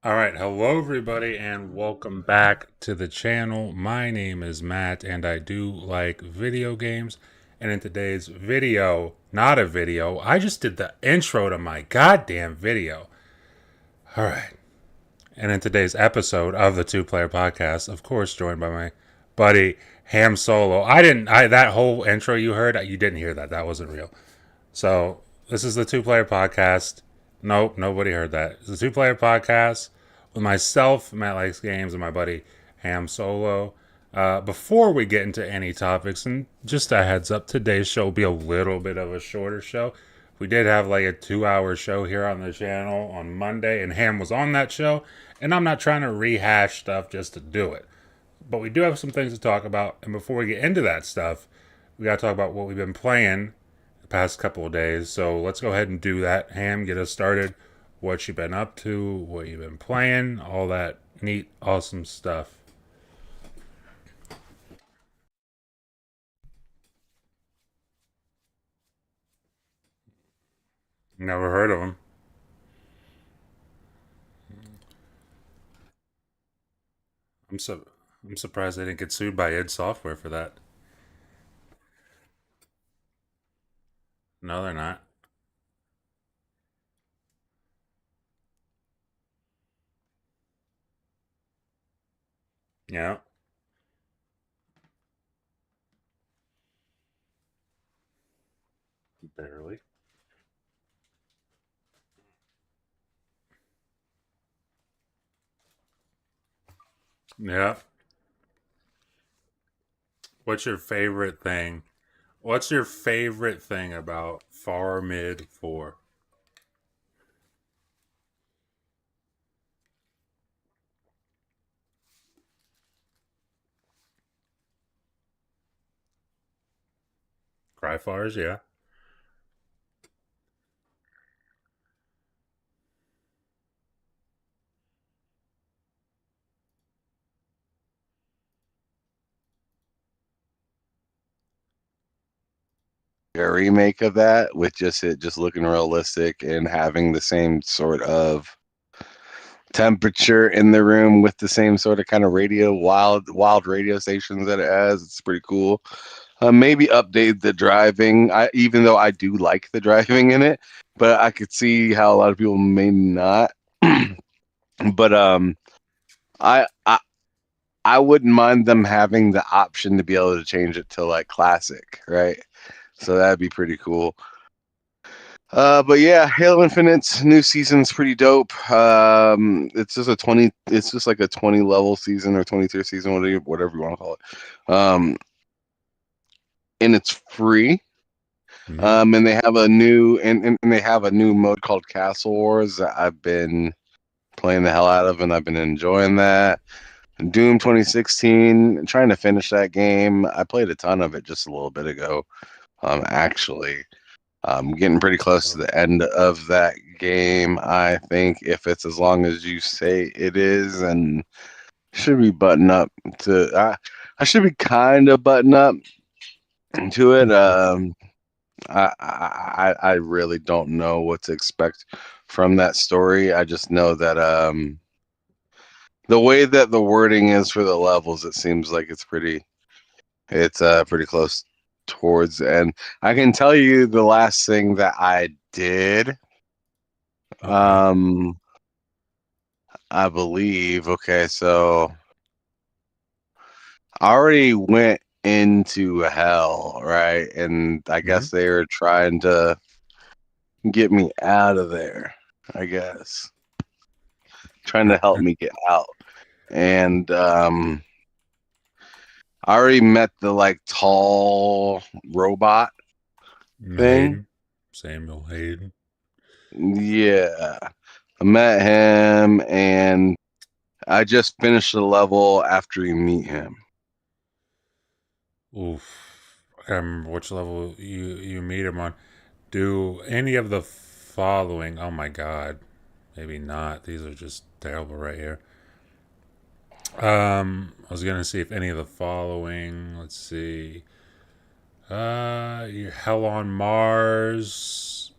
All right, hello everybody, and welcome back to the channel. My name is Matt, and I do like video games. And in today's video, not a video, I just did the intro to my goddamn video. All right, and in today's episode of the Two Player Podcast, of course, joined by my buddy Ham Solo. That whole intro you heard, you didn't hear that. That wasn't real. So this is the Two Player Podcast. Nope, nobody heard that. It's a two-player podcast with myself, Matt Likes Games, and my buddy Ham Solo. Before we get into any topics, and just a heads up, today's show will be a little bit of a shorter show. We did have like a 2 hour show here on the channel on Monday, and Ham was on that show. And I'm not trying to rehash stuff just to do it. But we do have some things to talk about. And before we get into that stuff, we got to talk about what we've been playing the past couple of days. So let's go ahead and do that. Ham, get us started. What you been up to, what you been playing, all that neat, awesome stuff. Never heard of them. I'm so I'm surprised they didn't get sued by id Software for that. No, they're not. Yeah, barely. Yeah. What's your favorite thing? What's your favorite thing about Far Mid 4? Cryfars, yeah. A remake of that with just it just looking realistic and having the same sort of temperature in the room with the same sort of kind of wild radio stations that it has. It's pretty cool. Maybe update the driving. Even though I do like the driving in it, but I could see how a lot of people may not. But I, I I wouldn't mind them having the option to be able to change it to like classic, right? So that'd be pretty cool. But yeah, Halo Infinite's new season's pretty dope. It's just like a 20 level season or 20 tier season, whatever you want to call it. And it's free. Mm-hmm. And they have a and they have a new mode called Castle Wars that I've been playing the hell out of, and I've been enjoying that. Doom 2016, trying to finish that game. I played a ton of it just a little bit ago. Actually. Getting pretty close to the end of that game, I think, if it's as long as you say it is, and should be button up to. I should be kind of button up to it. I really don't know what to expect from that story. I just know that the way that the wording is for the levels, it seems like it's pretty close towards the end. I can tell you the last thing that I did. Okay. Um, I believe. Okay, so I already went into hell, right? And I Mm-hmm. guess they were trying to get me out of there, I guess. Trying to help me get out. And I already met the like tall robot thing. Hayden. Samuel Hayden. Yeah. I met him and I just finished the level after you meet him. Oof. I can't remember which level you meet him on. Do any of the following? Oh my god. Maybe not. These are just terrible right here. I was gonna see if any of the following. Let's see. Hell on Mars.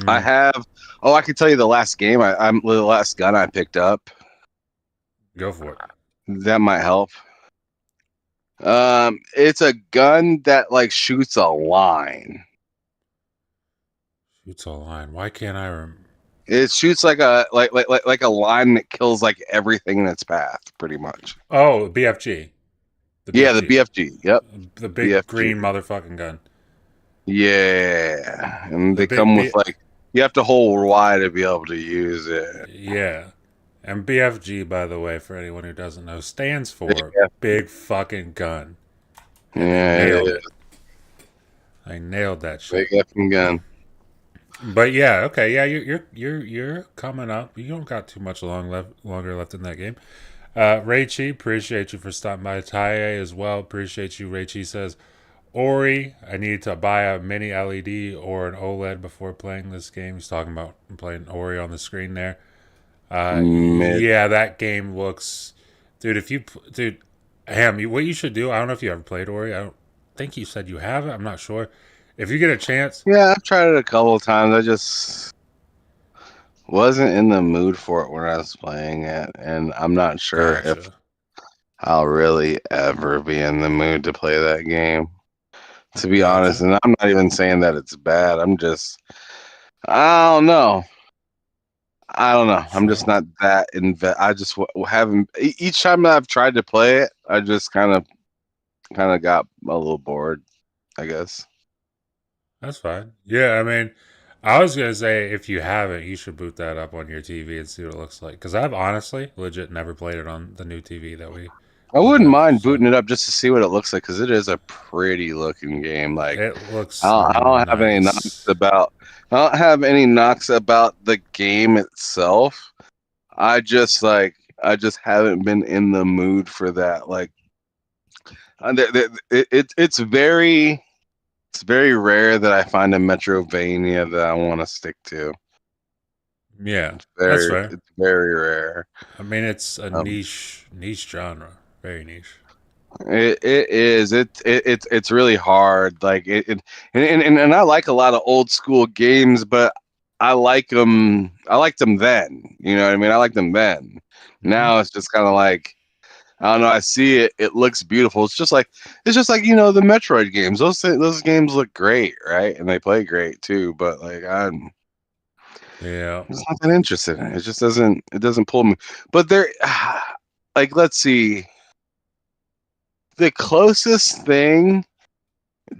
I Mm, have Oh, I can tell you the last game. I'm the last gun I picked up. Go for it. That might help. It's a gun that like shoots a line. Shoots a line. Why can't I It shoots like like a line that kills like everything in its path, pretty much. Oh, BFG. The Yeah, the BFG. BFG. Yep, The big BFG. green motherfucking gun. Yeah, and The they big come with B. like you have to hold Y to be able to use it. Yeah. And BFG, by the way, for anyone who doesn't know, stands for Yeah, big fucking gun. And they yeah, it nailed is. it. They nailed that Big shit. effing gun. But yeah, okay, yeah, you're coming up. You don't got too much longer left in that game. Raichi, appreciate you for stopping by. Taye as well, appreciate you. Raichi says, Ori, I need to buy a mini LED or an OLED before playing this game. He's talking about playing Ori on the screen there. Mid. Yeah, that game looks, dude. Dude, Ham, what you should do? I don't know if you ever played Ori. I don't think you said you have it. I'm not sure. If you get a chance, Yeah, I've tried it a couple of times. I just wasn't in the mood for it when I was playing it, and I'm not sure if gotcha. I'll really ever be in the mood to play that game. To be honest, Gotcha. and I'm not even saying that it's bad. I don't know. I don't know. I'm just Sure. not that I just haven't. Each time that I've tried to play it, I just kind of got a little bored, I guess. That's fine. Yeah, I mean, I was gonna say if you haven't, you should boot that up on your TV and see what it looks like. Because I've honestly, legit, never played it on the new TV that I we wouldn't have. mind So booting it up just to see what it looks like because it is a pretty looking game. Like it looks I don't have any knocks nice. about. I don't have any knocks about the game itself. I just haven't been in the mood for that. Like it's very rare that I find a Metrovania that I want to stick to. Yeah, that's fair. It's very rare. I mean, it's a Um, niche genre, very niche. it is it's really hard. Like and I like a lot of old school games, but I like them. I liked them then. You know what I mean? I like them then. Hmm. Now it's just kind of like I don't know. I see it. It looks beautiful. It's just like the Metroid games. Those games look great, right? And they play great too. But like I'm Yeah, just not that interested in it. It just doesn't pull me. But there, like let's see, the closest thing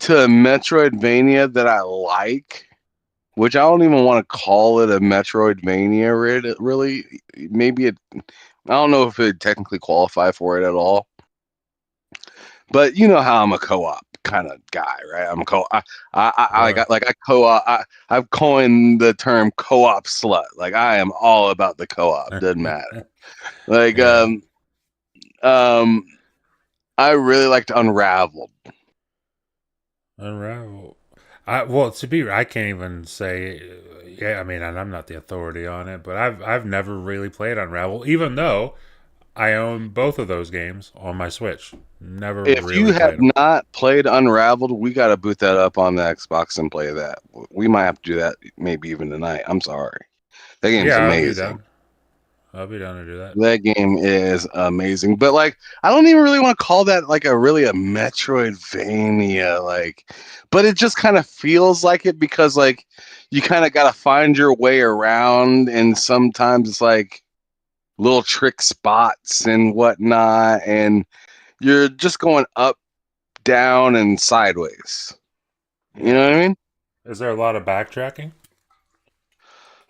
to a Metroidvania that I like, which I don't even want to call it a Metroidvania, really. Maybe I don't know if it technically qualify for it at all. But you know how I'm a co-op kind of guy, right? I'm a co. I sure. got like I co-op. I've coined the term co-op slut. Like I am all about the co-op. Doesn't matter. Like Yeah, um, I really liked Unraveled. Unravel. Well, I can't even say. Yeah, I mean, and I'm not the authority on it, but I've never really played Unravel, even though I own both of those games on my Switch. Never If you really have played them. not played Unraveled, we got to boot that up on the Xbox and play that. We might have to do that maybe even tonight. I'm sorry. That game's Yeah, I'll be amazing. down. I'll be down to do that. That game is amazing. But like I don't even really want to call that like a Metroidvania but it just kind of feels like it because like you kind of got to find your way around and sometimes it's like little trick spots and whatnot and you're just going up, down and sideways. You know Yeah. what I mean? Is there a lot of backtracking?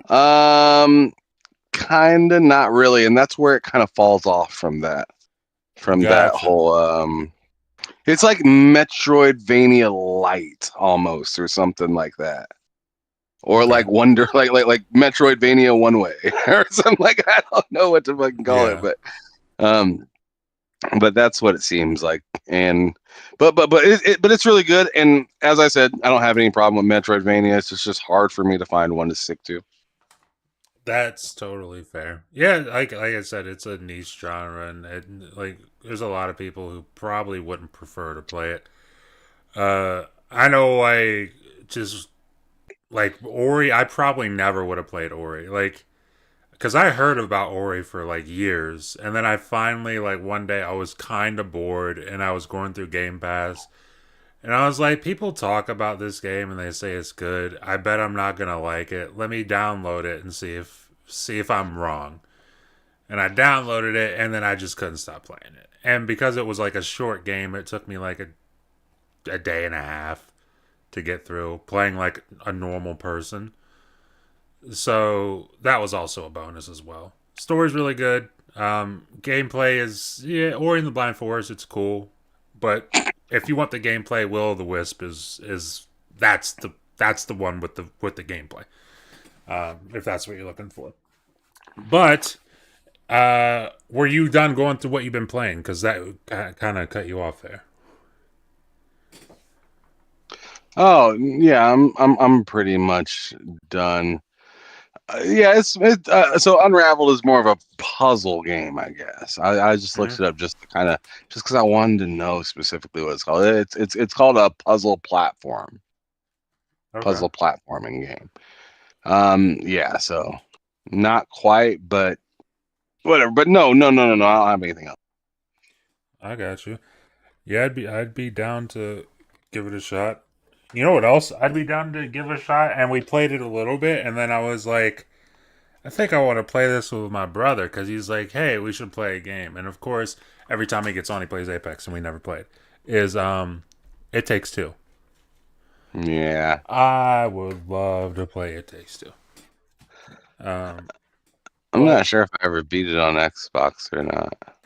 Um, kind of not really, and that's where it kind of falls off from that Gotcha. whole it's like Metroidvania light almost or something like that. Or Okay. like Wonder like Metroidvania one way or something like I don't know what to fucking call it, Yeah. um but that's what it seems like. And but it's really good. And as I said, I don't have any problem with Metroidvania. It's just hard for me to find one to stick to. That's totally fair. Yeah, like I said, it's a niche genre, and like there's a lot of people who probably wouldn't prefer to play it. I know, just like Ori, I probably never would have played Ori. Like, because I heard about Ori for like years, and then I finally like one day I was kind of bored, and I was going through Game Pass, and I was like, people talk about this game and they say it's good. I bet I'm not gonna like it. Let me download it and see if I'm wrong. And I downloaded it, and then I just couldn't stop playing it. And because it was like a short game, it took me like a day and a half to get through playing like a normal person. So that was also a bonus as well. Story's really good. Gameplay is, yeah, Ori and the Blind Forest. It's cool, but if you want the gameplay, Will o' the Wisp is that's the one with the gameplay. If that's what you're looking for. But were you done going through what you've been playing? Because that kind of cut you off there. Oh yeah, I'm pretty much done. Yeah, so Unraveled is more of a puzzle game, I guess. I just looked Mm-hmm. it up just to kind of just because I wanted to know specifically what it's called. It's called a Okay. puzzle platforming game. Yeah, so not quite, but whatever. But no. I don't have anything else. I got you. Yeah, I'd be down to give it a shot. You know what else? I'd be down to give it a shot. And we played it a little bit, and then I was like, I think I want to play this with my brother because he's like, hey, we should play a game. And of course, every time he gets on, he plays Apex, and we never played. Is It Takes Two. Yeah, I would love to play It Takes Two. Um, I'm but not sure if I ever beat it on Xbox or not.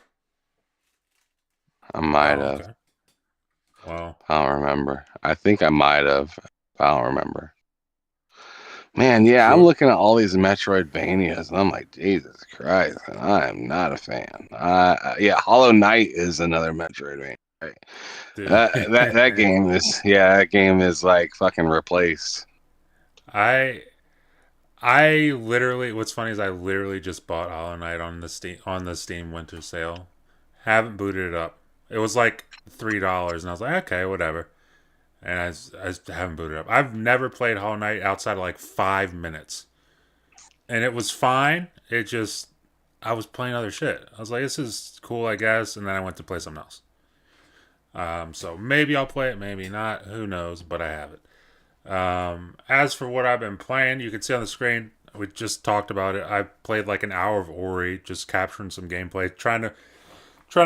I might oh, have. okay. Well, I don't remember. I think I might have. I don't remember. Man, yeah, I'm so looking at all these Metroidvanias, and I'm like, Jesus Christ, and I am not a fan. Yeah, Hollow Knight is another Metroidvania. Right? dude, That game is, yeah, that game is like fucking replaced. I I literally, what's funny is I literally just bought Hollow Knight on the Steam Winter Sale. Haven't booted it up. It was like $3, and I was like, okay, whatever. And I haven't booted it up. I've never played Hollow Knight outside of like 5 minutes, and it was fine. It just I was playing other shit. I was like, this is cool, I guess, and then I went to play something else. So maybe I'll play it, maybe not. Who knows? But I have it. As for what I've been playing, you can see on the screen. We just talked about it. I played like an hour of Ori, just capturing some gameplay, trying to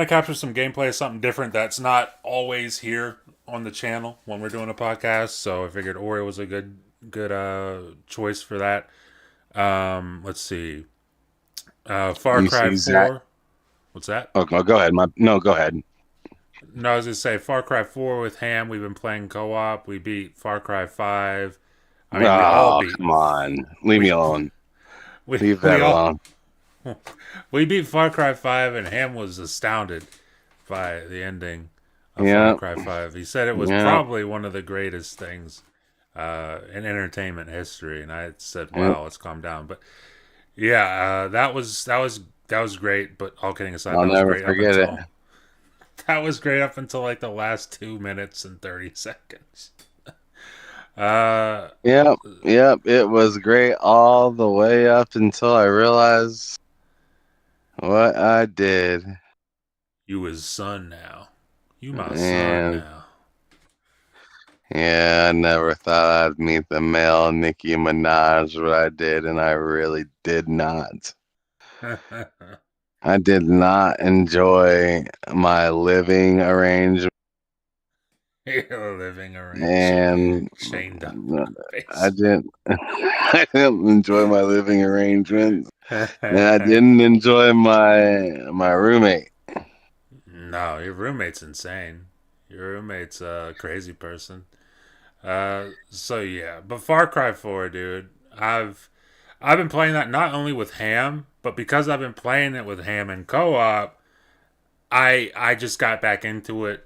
capture some gameplay of something different that's not always here on the channel when we're doing a podcast. So I figured Ori was a good choice for that. Let's see, Far You Cry see Zach? 4. What's that? Oh, go ahead. No, go ahead. No, I was gonna say Far Cry 4 with Ham. We've been playing co-op. We beat Far Cry 5. I mean, we all Oh, beat come on. Leave we me alone. we Leave we that all alone. we beat Far Cry 5, and Ham was astounded by the ending of Far Yeah, Cry 5. He said it was yeah, probably one of the greatest things in entertainment history, and I said, yeah. "Wow, let's calm down." But yeah, that was great. But all kidding aside, I'll that was never great up forget it. until that was great up until like the last 2 minutes and 30 seconds. Uh, Yep, yep. It was great all the way up until I realized what I did. you his son now. You my son And now. yeah, I never thought I'd meet the male Nicki Minaj, but I did, and I really did not. I did not enjoy my living arrangement, Living arrangement and chained up in the I basement. didn't. I didn't enjoy my living arrangement, and I didn't enjoy my roommate. No, your roommate's insane. Your roommate's a crazy person. So yeah, but Far Cry 4, dude. I've been playing that not only with Ham, but because I've been playing it with Ham and co-op, I just got back into it.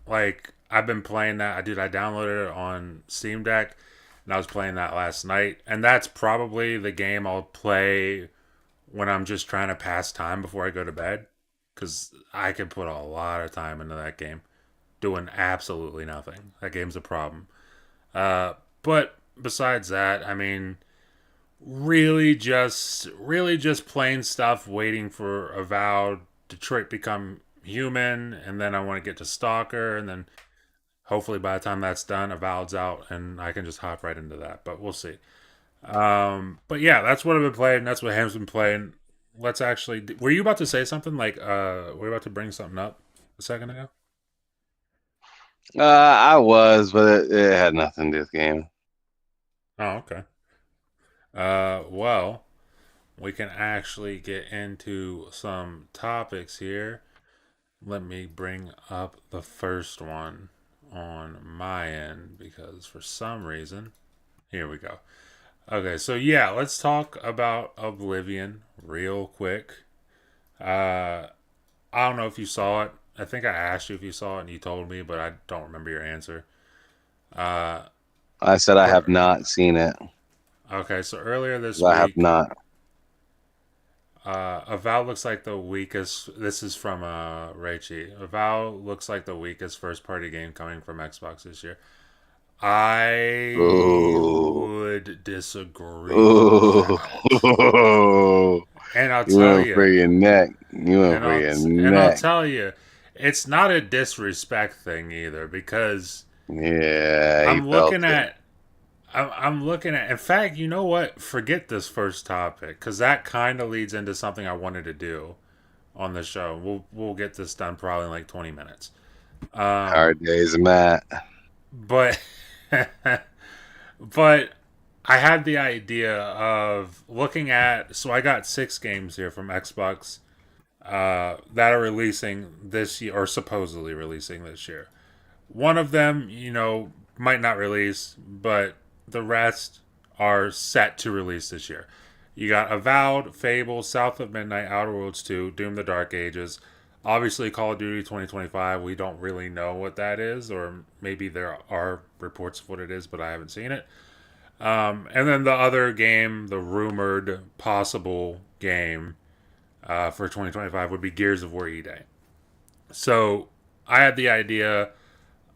Like I've been playing that. I downloaded it on Steam Deck, and I was playing that last night. And that's probably the game I'll play when I'm just trying to pass time before I go to bed, because I can put a lot of time into that game doing absolutely nothing. That game's a problem. But besides that, I mean, really just plain stuff, waiting for Avowed, Detroit Become Human, and then I want to get to Stalker, and then hopefully by the time that's done, Avowed's out, and I can just hop right into that. But we'll see. But yeah, that's what I've been playing. That's what Ham's been playing. Let's actually. Were you about to say something? Like, were you about to bring something up a second ago? I was, but it had nothing to do with the game. Oh, okay. Well, we can actually get into some topics here. Let me bring up the first one on my end because for some reason, here we go. Okay, so yeah, let's talk about Oblivion real quick. Uh, I don't know if you saw it. I think I asked you if you saw it and you told me, but I don't remember your answer. Uh, I said I have er, not seen it. okay, so earlier this I have week, not. Avowed looks like the weakest. This is from Raichi. Avowed looks like the weakest first party game coming from Xbox this year. I Oh, would disagree with that. oh, And I'll you tell went for you, your neck. You went and for your I'll neck. tell you, it's not a disrespect thing either because Yeah, he I'm felt looking it. at I'm looking at. In fact, you know what? Forget this first topic because that kind of leads into something I wanted to do on the show. We'll get this done probably in like 20 minutes. Hard days, Matt. But but I had the idea of looking at. So I got 6 games here from Xbox that are releasing this year or supposedly releasing this year. One of them, might not release, but the rest are set to release this year. You got Avowed, Fable, South of Midnight, Outer Worlds 2, Doom the Dark Ages. Obviously, Call of Duty 2025, we don't really know what that is, or maybe there are reports of what it is, but I haven't seen it. And then the other game, the rumored possible game for 2025 would be Gears of War E-Day. So I had the idea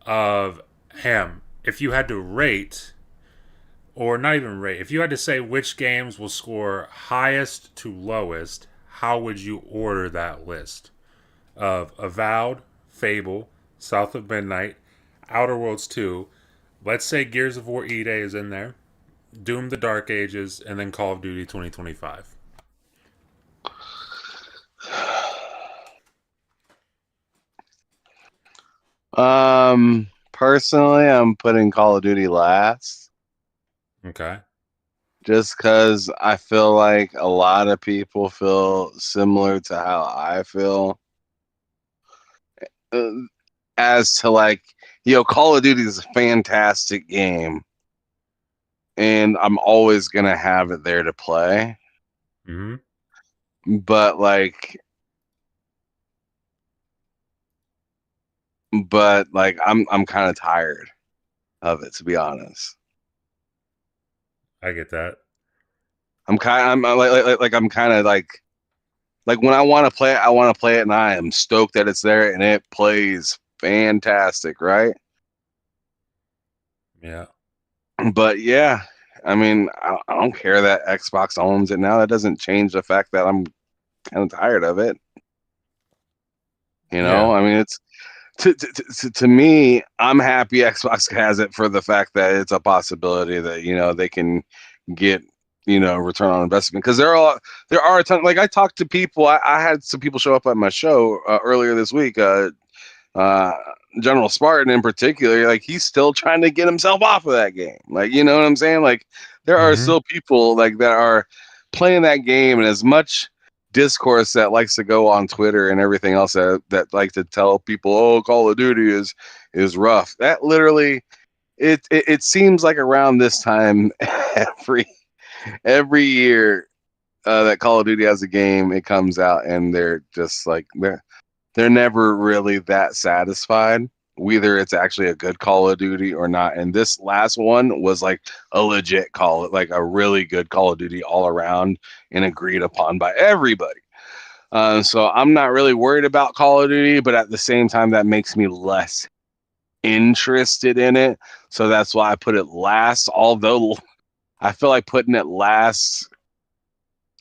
of him. If you had to rate, or not even rate, if you had to say which games will score highest to lowest, how would you order that list of Avowed, Fable, South of Midnight, Outer Worlds 2? Let's say Gears of War E Day is in there, Doom the Dark Ages, and then Call of Duty 2025. Personally, I'm putting Call of Duty last Okay. just because I feel like a lot of people feel similar to how I feel. Uh, as to like, Call of Duty is a fantastic game, and I'm always gonna have it there to play. Mm-hmm. But like, I'm kind of tired of it, to be honest. I get that. I'm I'm kind of like when I want to play it, I want to play it, and I am stoked that it's there and it plays fantastic, right? Yeah. But yeah, I mean, I don't care that Xbox owns it now. That doesn't change the fact that I'm kind of tired of it. Yeah. I mean, it's to me, I'm happy Xbox has it for the fact that it's a possibility that they can get return on investment, because there are a ton. Like, I talked to people. I had some people show up at my show earlier this week. Uh, General Spartan in particular, like, he's still trying to get himself off of that game. Like, you know what I'm saying? Like, there are Mm-hmm. still people like that are playing that game, and as much discourse that likes to go on Twitter and everything else that like to tell people, oh, Call of Duty is rough. That literally, it seems like around this time every year that Call of Duty has a game, it comes out, and they're just like they're never really that satisfied. Whether it's actually a good Call of Duty or not. And this last one was like a legit like a really good Call of Duty all around, and agreed upon by everybody. So I'm not really worried about Call of Duty, but at the same time, that makes me less interested in it. So that's why I put it last. Although I feel like putting it last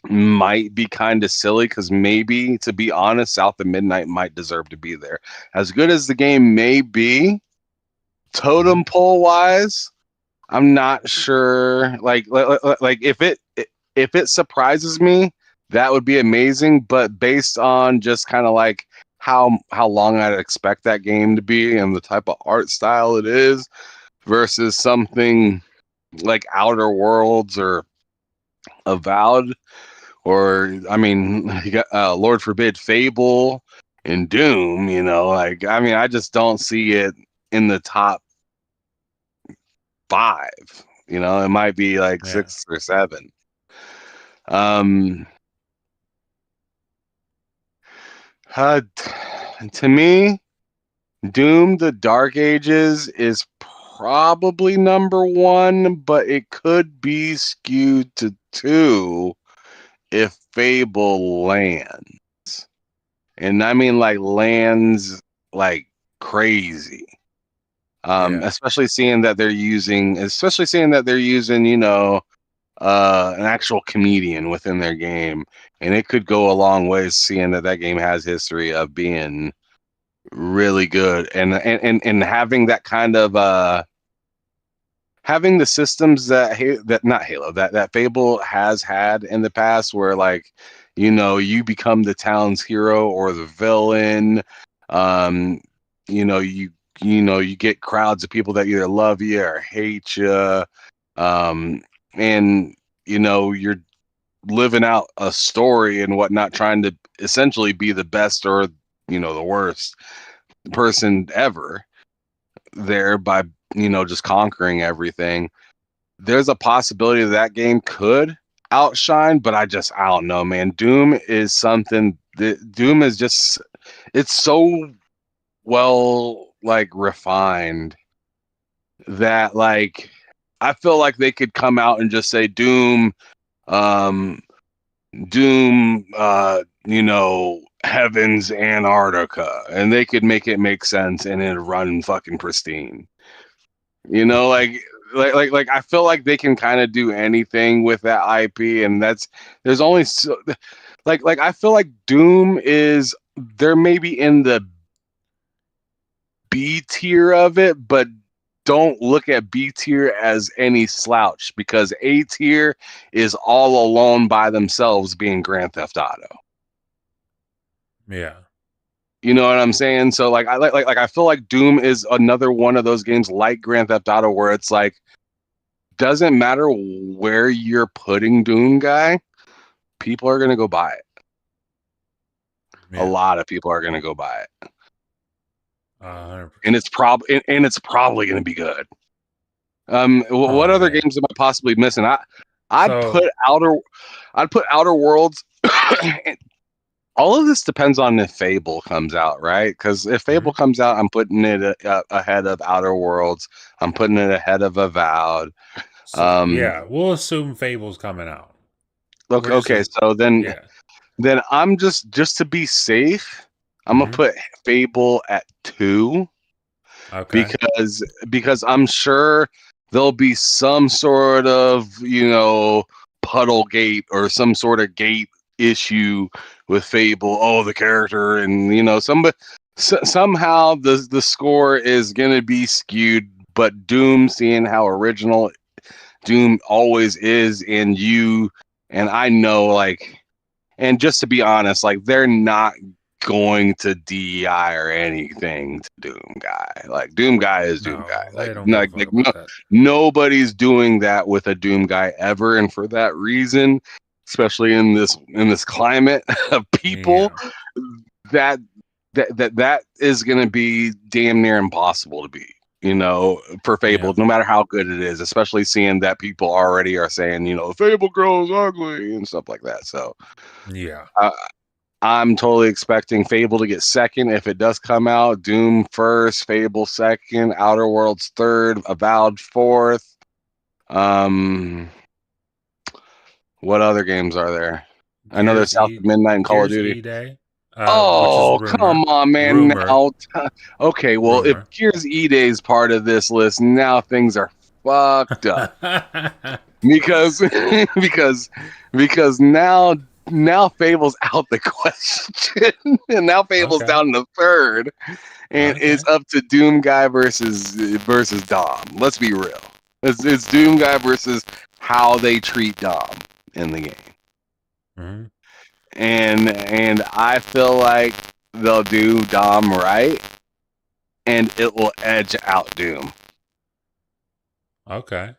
might be kind of silly because maybe, to be honest, South of Midnight might deserve to be there. As good as the game may be, Hmm. totem pole wise, I'm not sure. Like if it surprises me, that would be amazing. But based on just kind of like how long I'd expect that game to be and the type of art style it is versus something like Outer Worlds or Avowed, or I mean, you got Lord forbid Fable and Doom. You know, like I mean, I just don't see it in the top five. You know, it might be like Yeah. six or seven. Um, uh, to me, Doom: The Dark Ages is probably number one, but it could be skewed to two if Fable lands. And I mean like lands like crazy. Yeah. Especially seeing that they're using, an actual comedian within their game. And it could go a long ways seeing that that game has history of being really good and having that kind of having the systems that not Halo that Fable has had in the past, where like you become the town's hero or the villain. um you get crowds of people that either love you or hate you. And you're living out a story and whatnot, trying to essentially be the best or the worst person ever there by just conquering everything. There's a possibility that game could outshine, but I don't know, man. Doom is something that Doom is just, it's so well like refined that like I feel like they could come out and just say um Doom, Heavens Antarctica, and they could make it make sense and it'd run fucking pristine. You know, like I feel like they can kind of do anything with that IP, and there's only so, like I feel like Doom is they're maybe in the B tier of it, but don't look at B tier as any slouch because A tier is all alone by themselves being Grand Theft Auto. Yeah. You know what I'm saying? So like I feel like Doom is another one of those games like Grand Theft Auto where it's like doesn't matter where you're putting Doom guy, people are gonna go buy it. A Yeah. lot of people are gonna go buy it, and 100%. it's probably gonna be good. What Oh other man. games am I possibly missing? I'd So. put outer, I'd put Outer Worlds. All of this depends on if Fable comes out, right? Because if Fable Mhm. comes out, I'm putting it ahead of Outer Worlds. I'm putting it ahead of Avowed. So Um, yeah, we'll assume Fable's coming out. look, We're just okay, a so yeah. then I'm just to be safe, I'm gonna Hmm. put Fable at two Okay. because I'm sure there'll be some sort of puddle gate or some sort of gate issue with Fable. Oh, the character, and somehow the score is gonna be skewed. But Doom, seeing how original Doom always is, and I know like. And just to be honest, like they're not going to DEI or anything to Doom Guy. Like Doom Guy is Doom Guy. No, they don't give a fuck about No, that. nobody's doing that with a Doom Guy ever, and for that reason, especially in this climate of people, Yeah. that that is going to be damn near impossible to beat. For Yeah. Fable, no matter how good it is, especially seeing that people already are saying, Fable grows ugly and stuff like that. So, Yeah. uh, I'm totally expecting Fable to get second if it does come out. Doom first, Fable second, Outer Worlds third, Avowed fourth. Um, what other games are there? I know there's Gears South E of Midnight and Call of Gears Duty. E Day. which is Oh, come rumor. on, man. Rumor. Now, okay, well, if Rumor. Gears E-Day is part of this list, now things are fucked up because because because now Fable's out the question, and now Fable's Okay. down in the third, and it's Okay. up to Doom Guy versus Dom. Let's be real. It's Doom Guy versus how they treat Dom in the game. Hmm. And I feel like they'll do Dom right, and it will edge out Doom. Okay.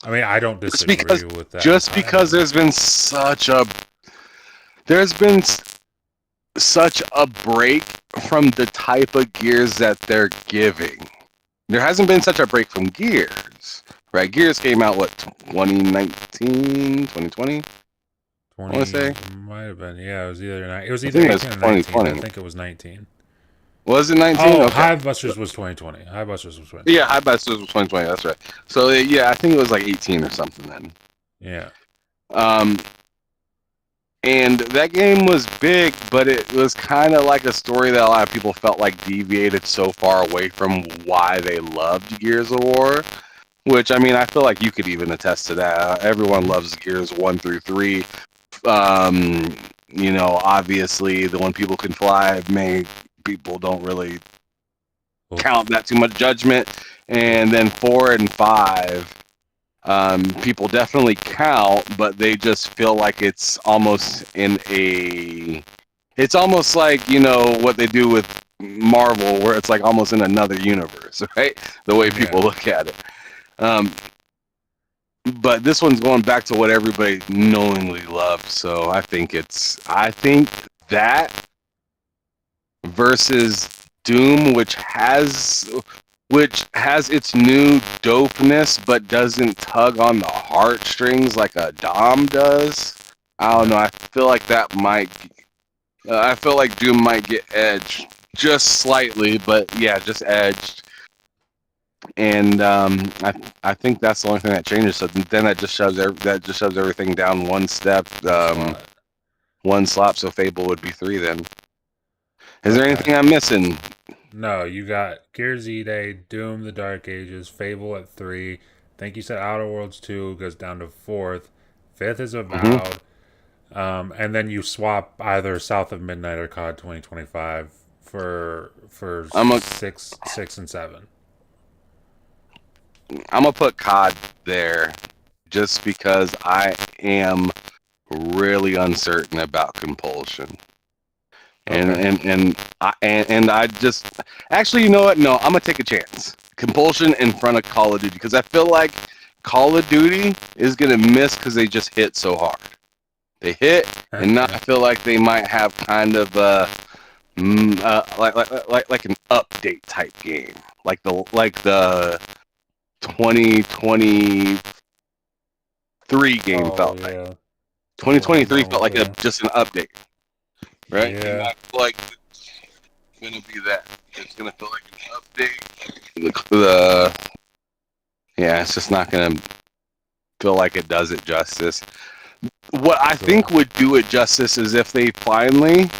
I mean, I don't Just because, disagree with that just because entirely. there's been such a break from the type of Gears that they're giving. There hasn't been such a break from Gears, right? Gears came out what 2019, 2020. I want to 20 say. might have been. Yeah, it was I either think it was 18 or 19. I 2020. think it was 19. Was it 19? Oh, Okay. Hive Busters was 2020. Hive Busters was Yeah, 2020. High Best was 2020. That's right. So yeah, I think it was like 18 or something then. Yeah. Um, and that game was big, but it was kind of like a story that a lot of people felt like deviated so far away from why they loved Gears of War. Which I mean, I feel like you could even attest to that. Everyone Hmm. loves Gears 1 through 3. Obviously, the one people can fly, people don't really count Oof. that too much judgment. And Oof. then 4 and 5, people definitely count, but they just feel like it's almost it's almost like, what they do with Marvel, where it's like almost in another universe, right? The way people Yeah. look at it. Um, but this one's going back to what everybody knowingly loves. So I think that versus Doom, which has its new dopeness, but doesn't tug on the heartstrings like a Dom does. I don't know. Yeah. I feel like Doom might get edged just slightly, but yeah, just edged. And I think that's the only thing that changes. So then that just shoves everything down one step, One slot. one slot. So Fable would be 3 then. Is there Okay. anything I'm missing? No, you got Gears E Day, Doom, The Dark Ages, Fable at 3. I think you said Outer Worlds 2 goes down to fourth. Fifth is hmm Avowed. And then you swap either South of Midnight or COD 2025 for I'm a six and seven. I'm gonna put COD there, just because I am really uncertain about Compulsion. And Okay. I just actually, you know what? No, I'm gonna take a chance. Compulsion in front of Call of Duty, because I feel like Call of Duty is gonna miss because they just hit so hard. They hit, and now I feel like they might have kind of like an update type game, like the 2023 game Oh felt like. yeah, the one 2023 felt that like yeah. just an update, right? And Yeah. I feel like it's gonna be that. It's gonna feel like an update. Yeah, it's just not gonna feel like it does it justice. What I Sure. think would do it justice is if they finally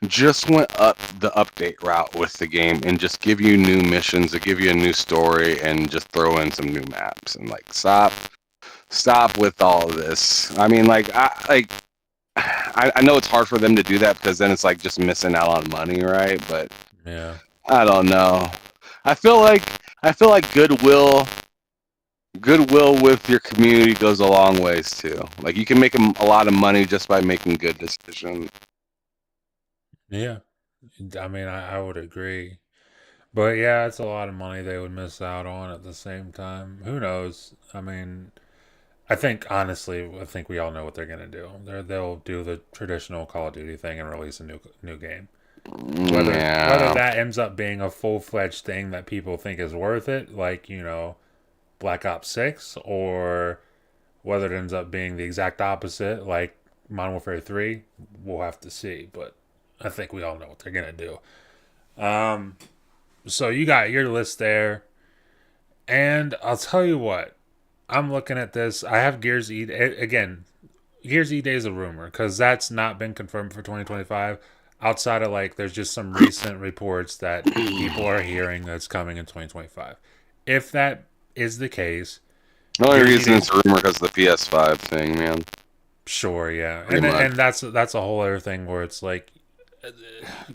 just went up the update route with the game and just give you new missions, to give you a new story, and just throw in some new maps, and like stop with all of this. I mean, I know it's hard for them to do that, because then it's like just missing out on money, right? But Yeah. I don't know. I feel like goodwill with your community goes a long ways too. Like, you can make a lot of money just by making good decisions. Yeah. I mean, I would agree. But yeah, it's a lot of money they would miss out on at the same time. Who knows? I mean, I think we all know what they're gonna do. They'll do the traditional Call of Duty thing and release a new game. Whether Yeah. that ends up being a full fledged thing that people think is worth it, like Black Ops 6, or whether it ends up being the exact opposite, like Modern Warfare 3, we'll have to see. But I think we all know what they're gonna do. Um, so you got your list there, and I'll tell you what. I'm looking at this. I have Gears E again. Gears E Day is a rumor because that's not been confirmed for 2025. outside of like there's just some recent reports that people are hearing that's coming in 2025. If that is the case, The only Gears reason Eating, it's a rumor because of the PS5 thing, man. sure, yeah, Pretty much. and that's a whole other thing where it's like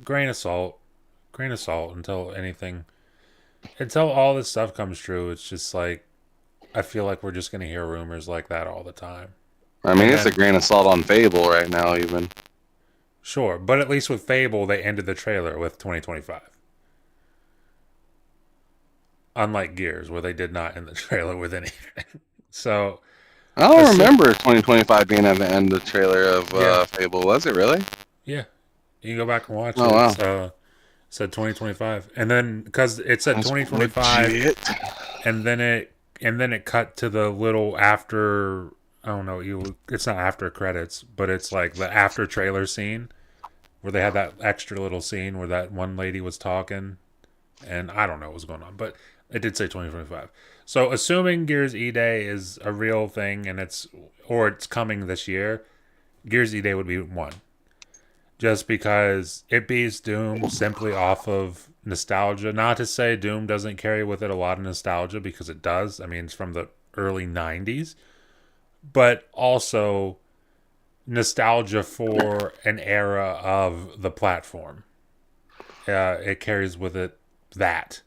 grain of salt, grain of salt until all this stuff comes true. It's just like I feel like we're just gonna hear rumors like that all the time, I mean, and it's a then grain of salt on Fable right now, even. sure, but at least with Fable they ended the trailer with 2025. Unlike Gears, where they did not end the trailer with anything. So, I don't assume, remember 2025 being at the end of the trailer of yeah, Fable. Was it really? yeah, you can go back and watch Oh, it. wow. It's said 2025, and then because it said That's 2025, legit. and then it cut to the little after. I don't know. It's not after credits, but it's like the after trailer scene where they had that extra little scene where that one lady was talking, and I don't know what was going on, but it did say 2025. So assuming Gears E Day is a real thing and it's coming this year, Gears E Day would be one. Just because it beats Doom simply off of nostalgia. Not to say Doom doesn't carry with it a lot of nostalgia, because it does. I mean, it's from the early 90s, but also nostalgia for an era of the platform. It carries with it that.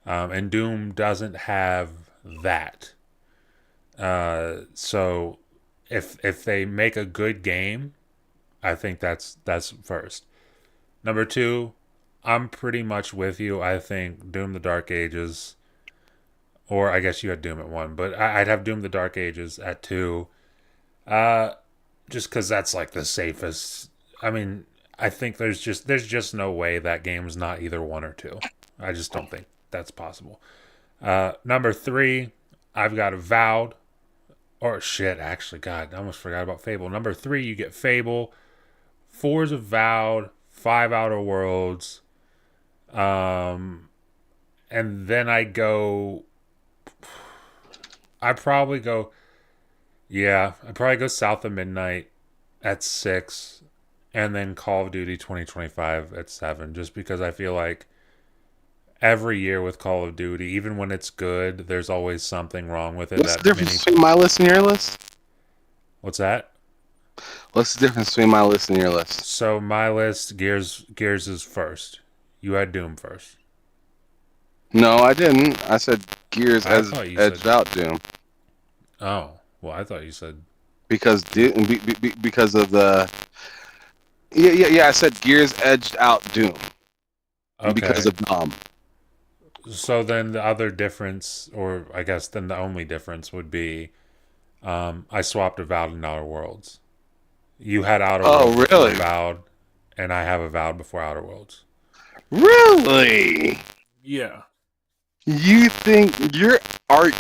And Doom doesn't have that. So if they make a good game, I think that's first. Number two, I'm pretty much with you. I think Doom the Dark Ages, or I guess you had Doom at one, but I'd have Doom the Dark Ages at two. Uh, just because that's like the safest. I mean, I think there's just no way that game's not either one or two. I just don't think that's possible. Number three, I've got Avowed. Or shit, actually, God, I almost forgot about Fable. Number three, you get Fable. Four is Avowed. Five Outer Worlds. Um, and then I go. I probably go. Yeah, I probably go South of Midnight at six, and then Call of Duty 2025 at seven. Just because I feel like every year with Call of Duty, even when it's good, there's always something wrong with it What's the that difference many. between my list and your list? What's that? What's the difference between my list and your list? So my list, Gears is first. You had Doom first. No, I didn't. I said Gears I has thought you said. edged out Doom Oh, well, I thought you said. because of the yeah. I said Gears edged out Doom because Okay. of Dom. So then the other difference, or I guess then the only difference would be, I swapped Avowed and Outer Worlds. You had Outer Oh, Worlds before really? Avowed, and I have Avowed before Outer Worlds. Really? Yeah. You think you're art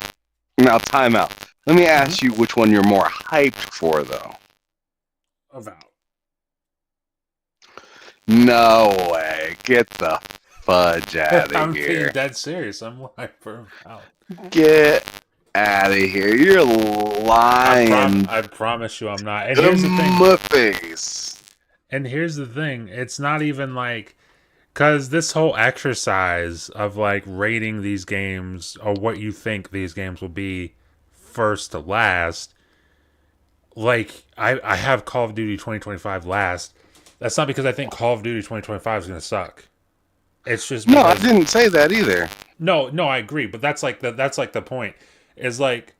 now? Time out. Let me Mm-hmm. ask you which one you're more hyped for, though. Avowed. No way. Get the fudge out of I'm being here. dead serious. I'm like for Avowed. Get out of here. You're lying I promise you, I'm not. And to here's the thing. my face. And here's the thing. It's not even like, because this whole exercise of like rating these games or what you think these games will be first to last, like I have Call of Duty 2025 last. That's not because I think Call of Duty 2025 is going to suck. It's just No, I because didn't say that either. no, I agree, but that's like the point. Is like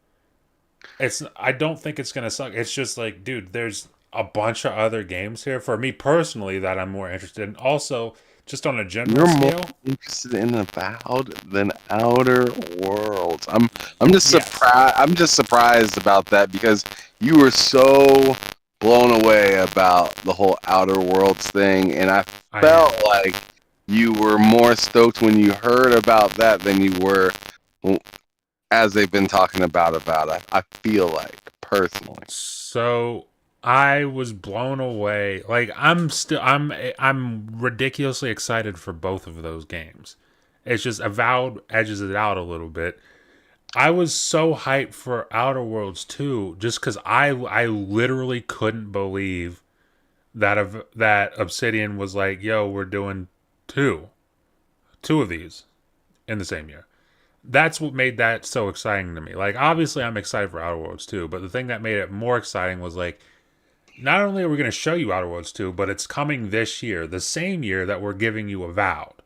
I don't think it's going to suck. It's just like, dude, there's a bunch of other games here for me personally that I'm more interested in. Also, just on a general You're more scale, interested in Avowed than Outer Worlds. I'm just yes. surprised. I'm just surprised about that because you were so blown away about the whole Outer Worlds thing, and I I felt am. like you were more stoked when you heard about that than you were as they've been talking about it. I feel like personally. So I was blown away. Like I'm ridiculously excited for both of those games. It's just Avowed edges it out a little bit. I was so hyped for Outer Worlds 2 just because I literally couldn't believe that Obsidian was like, "Yo, we're doing two of these in the same year." That's what made that so exciting to me. Like, obviously, I'm excited for Outer Worlds 2, but the thing that made it more exciting was like, not only are we going to show you Outer Worlds 2, but it's coming this year, the same year that we're giving you Avowed.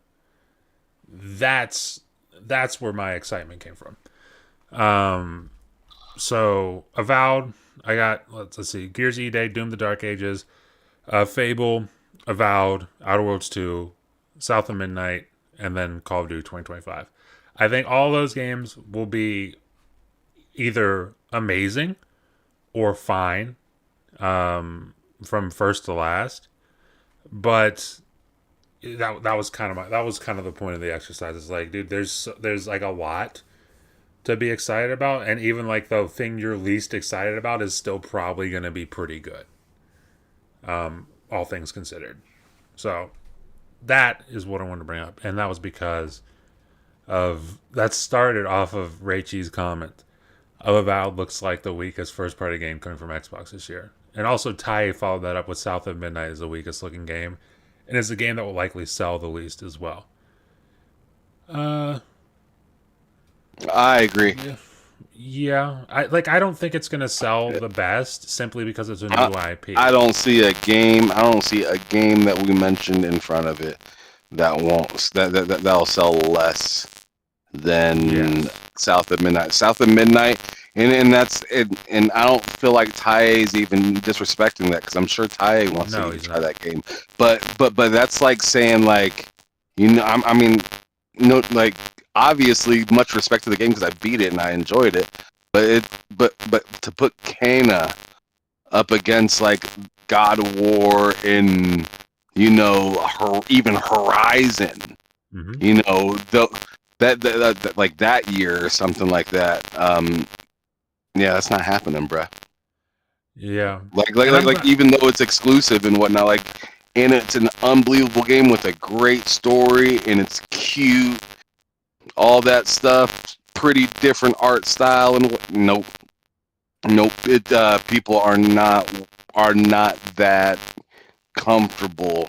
That's where my excitement came from. So Avowed, I got let's see, Gears E Day, Doom: The Dark Ages, Fable, Avowed, Outer Worlds 2, South of Midnight, and then Call of Duty 2025. I think all those games will be either amazing or fine, from first to last. But that was kind of the point of the exercise. It's like, dude, there's like a lot to be excited about, and even like the thing you're least excited about is still probably going to be pretty good, all things considered. So that is what I wanted to bring up, and that was because of that started off of Raichi's comment of Avowed looks like the weakest first party game coming from Xbox this year. And also Tai followed that up with South of Midnight as the weakest looking game. And it's a game that will likely sell the least as well. I agree. Yeah. I don't think it's gonna sell the best simply because it's a new IP. I don't see a game that we mentioned in front of it that'll sell less than South of Midnight. South of Midnight, and that's it. And I don't feel like Tae is even disrespecting that, because I'm sure Tae wants to try that game. But that's like saying, like, I mean, like, obviously much respect to the game because I beat it and I enjoyed it. But to put Kana up against like God of War and even Horizon, that like that year or something like that. Yeah, that's not happening, bruh. Yeah. Like even though it's exclusive and whatnot, and it's an unbelievable game with a great story and it's cute, all that stuff, pretty different art style, and nope. People are not that comfortable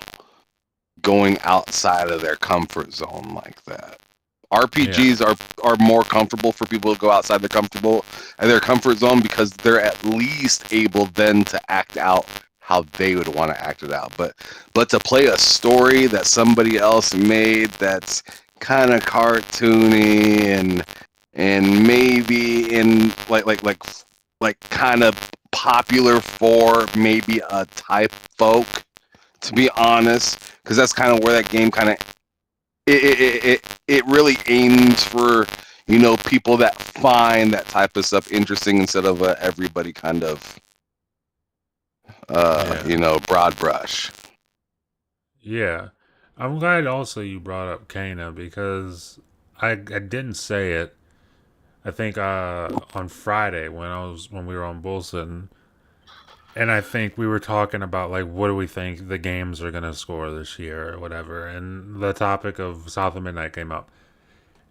going outside of their comfort zone like that. RPGs are more comfortable for people to go outside their comfort zone because they're at least able then to act out how they would want to act it out. But to play a story that somebody else made that's kind of cartoony and maybe in like kind of popular for maybe a type folk, to be honest, because that's kind of where that game kind of it really aims for people that find that type of stuff interesting instead of everybody kind of broad brush. Yeah, I'm glad also you brought up Kana because I didn't say it. I think on Friday when we were on Bullsitting, and I think we were talking about like what do we think the games are gonna score this year or whatever, and the topic of South of Midnight came up,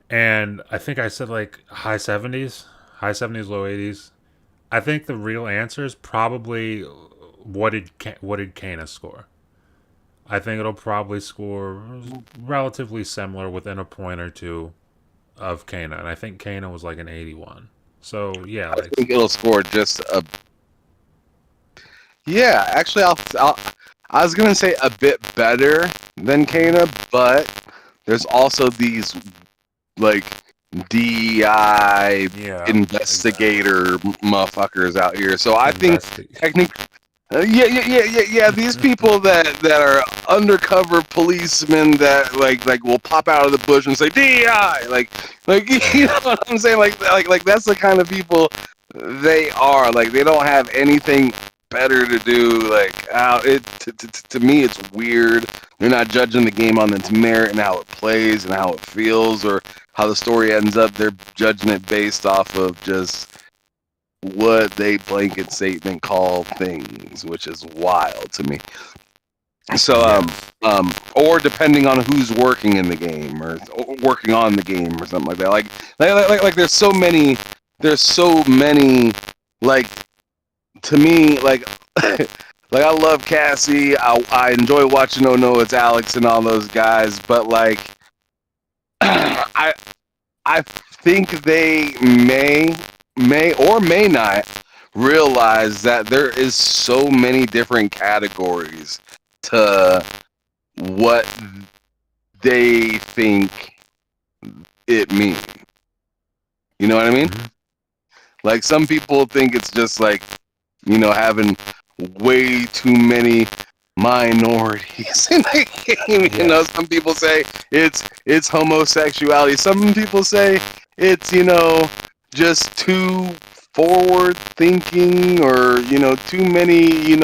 and I think I said like high 70s, low 80s. I think the real answer is probably what did Kana score? I think it'll probably score relatively similar, within a point or two of Kana, and I think Kana was like an 81. So yeah, I think it'll score just a. Yeah, actually, I was gonna say a bit better than Kana, but there's also these like DEI investigator motherfuckers out here. So I think technically. Yeah. These people that are undercover policemen that like will pop out of the bush and say DEI, like you know what I'm saying? Like that's the kind of people they are. Like they don't have anything better to do. Like to me, it's weird. They're not judging the game on its merit and how it plays and how it feels or how the story ends up. They're judging it based off of just what they blanket statement call things, which is wild to me. So, or depending on who's working in the game or working on the game or something like that. Like there's so many, like, to me, like, Like I love Cassie. I enjoy watching Oh No It's Alex and all those guys, but like I I think they may or may not realize that there is so many different categories to what they think it means. You know what I mean? Mm-hmm. Like some people think it's just like, having way too many minorities in the game. Yeah. Some people say it's homosexuality. Some people say it's, just too forward thinking, or, too many,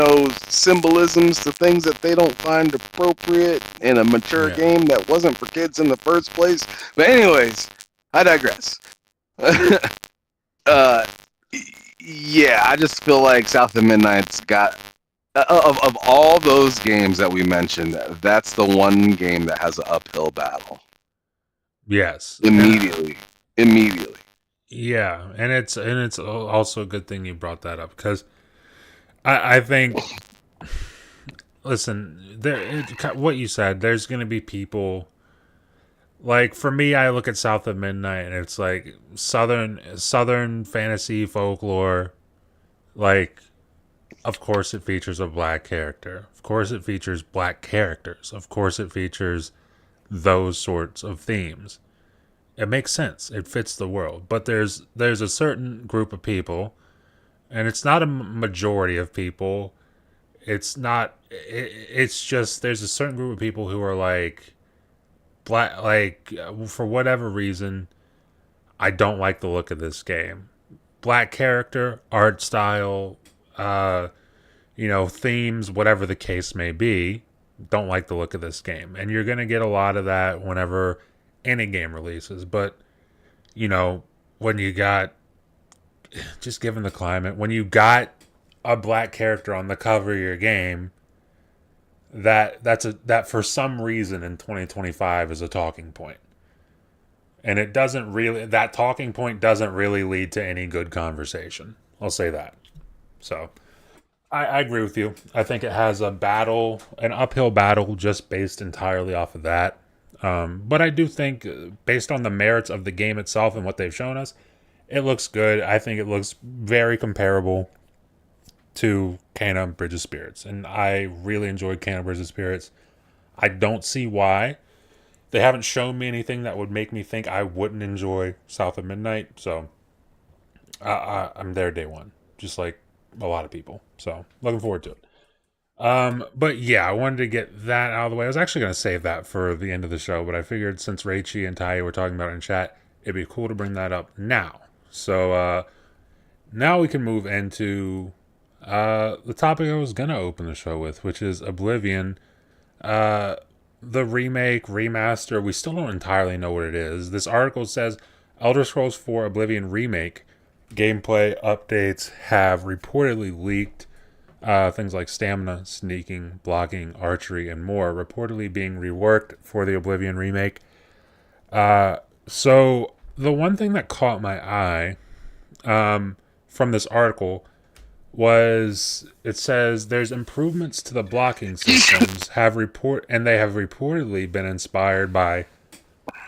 symbolisms to things that they don't find appropriate in a mature Yeah. game that wasn't for kids in the first place. But anyways, I digress. uh yeah, I just feel like South of Midnight's got of all those games that we mentioned, that's the one game that has an uphill battle Yes. And immediately. Immediately. yeah, and it's also a good thing you brought that up because I think listen, what you said, there's going to be people like for me I look at South of Midnight and it's like southern fantasy folklore, like of course it features a black character. Of course it features black characters. Of course it features those sorts of themes. It makes sense. It fits the world. But there's a certain group of people, and it's not a majority of people. It's not. It's just there's a certain group of people who are like black. Like for whatever reason, I don't like the look of this game. Black character, art style, uh, themes, whatever the case may be. Don't like the look of this game, and you're gonna get a lot of that whenever any game releases. But when you got just given the climate, when you got a black character on the cover of your game, that for some reason in 2025 is a talking point. And it doesn't really that talking point doesn't really lead to any good conversation. I'll say that. So I agree with you. I think it has an uphill battle just based entirely off of that. But I do think, based on the merits of the game itself and what they've shown us, it looks good. I think it looks very comparable to Kana Bridge of Spirits, and I really enjoyed Kana Bridge of Spirits. I don't see why they haven't shown me anything that would make me think I wouldn't enjoy South of Midnight. So I'm there day one, just like a lot of people. So looking forward to it. But yeah, I wanted to get that out of the way. I was actually going to save that for the end of the show, but I figured since Raichi and Tai were talking about it in chat, it'd be cool to bring that up now. So now we can move into the topic I was going to open the show with, which is Oblivion. The remake, remaster, we still don't entirely know what it is. This article says Elder Scrolls 4 Oblivion Remake gameplay updates have reportedly leaked. Things like stamina, sneaking, blocking, archery, and more reportedly being reworked for the Oblivion remake. So the one thing that caught my eye from this article was it says there's improvements to the blocking systems and they have reportedly been inspired by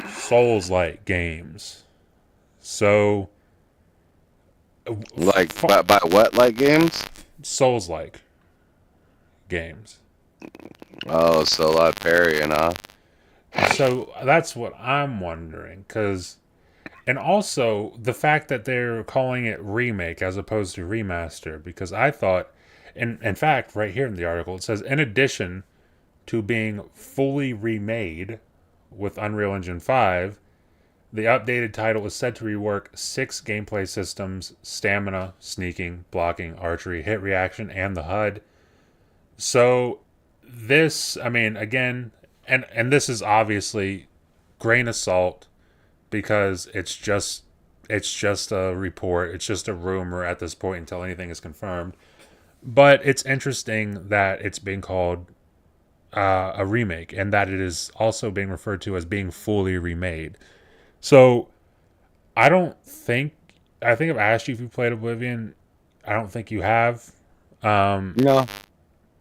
Souls-like games. So Like by what, like games? Souls-like games. Oh, so like parrying, huh? So that's what I'm wondering, and also the fact that they're calling it remake as opposed to remaster, because I thought, in fact, right here in the article, it says in addition to being fully remade with Unreal Engine 5, the updated title is said to rework 6 gameplay systems: stamina, sneaking, blocking, archery, hit reaction, and the HUD. So this, I mean, again, and this is obviously grain of salt because it's just a report, it's just a rumor at this point until anything is confirmed. But it's interesting that it's being called a remake and that it is also being referred to as being fully remade. So I don't think I think I've asked you if you played Oblivion. I don't think you have. Um, No.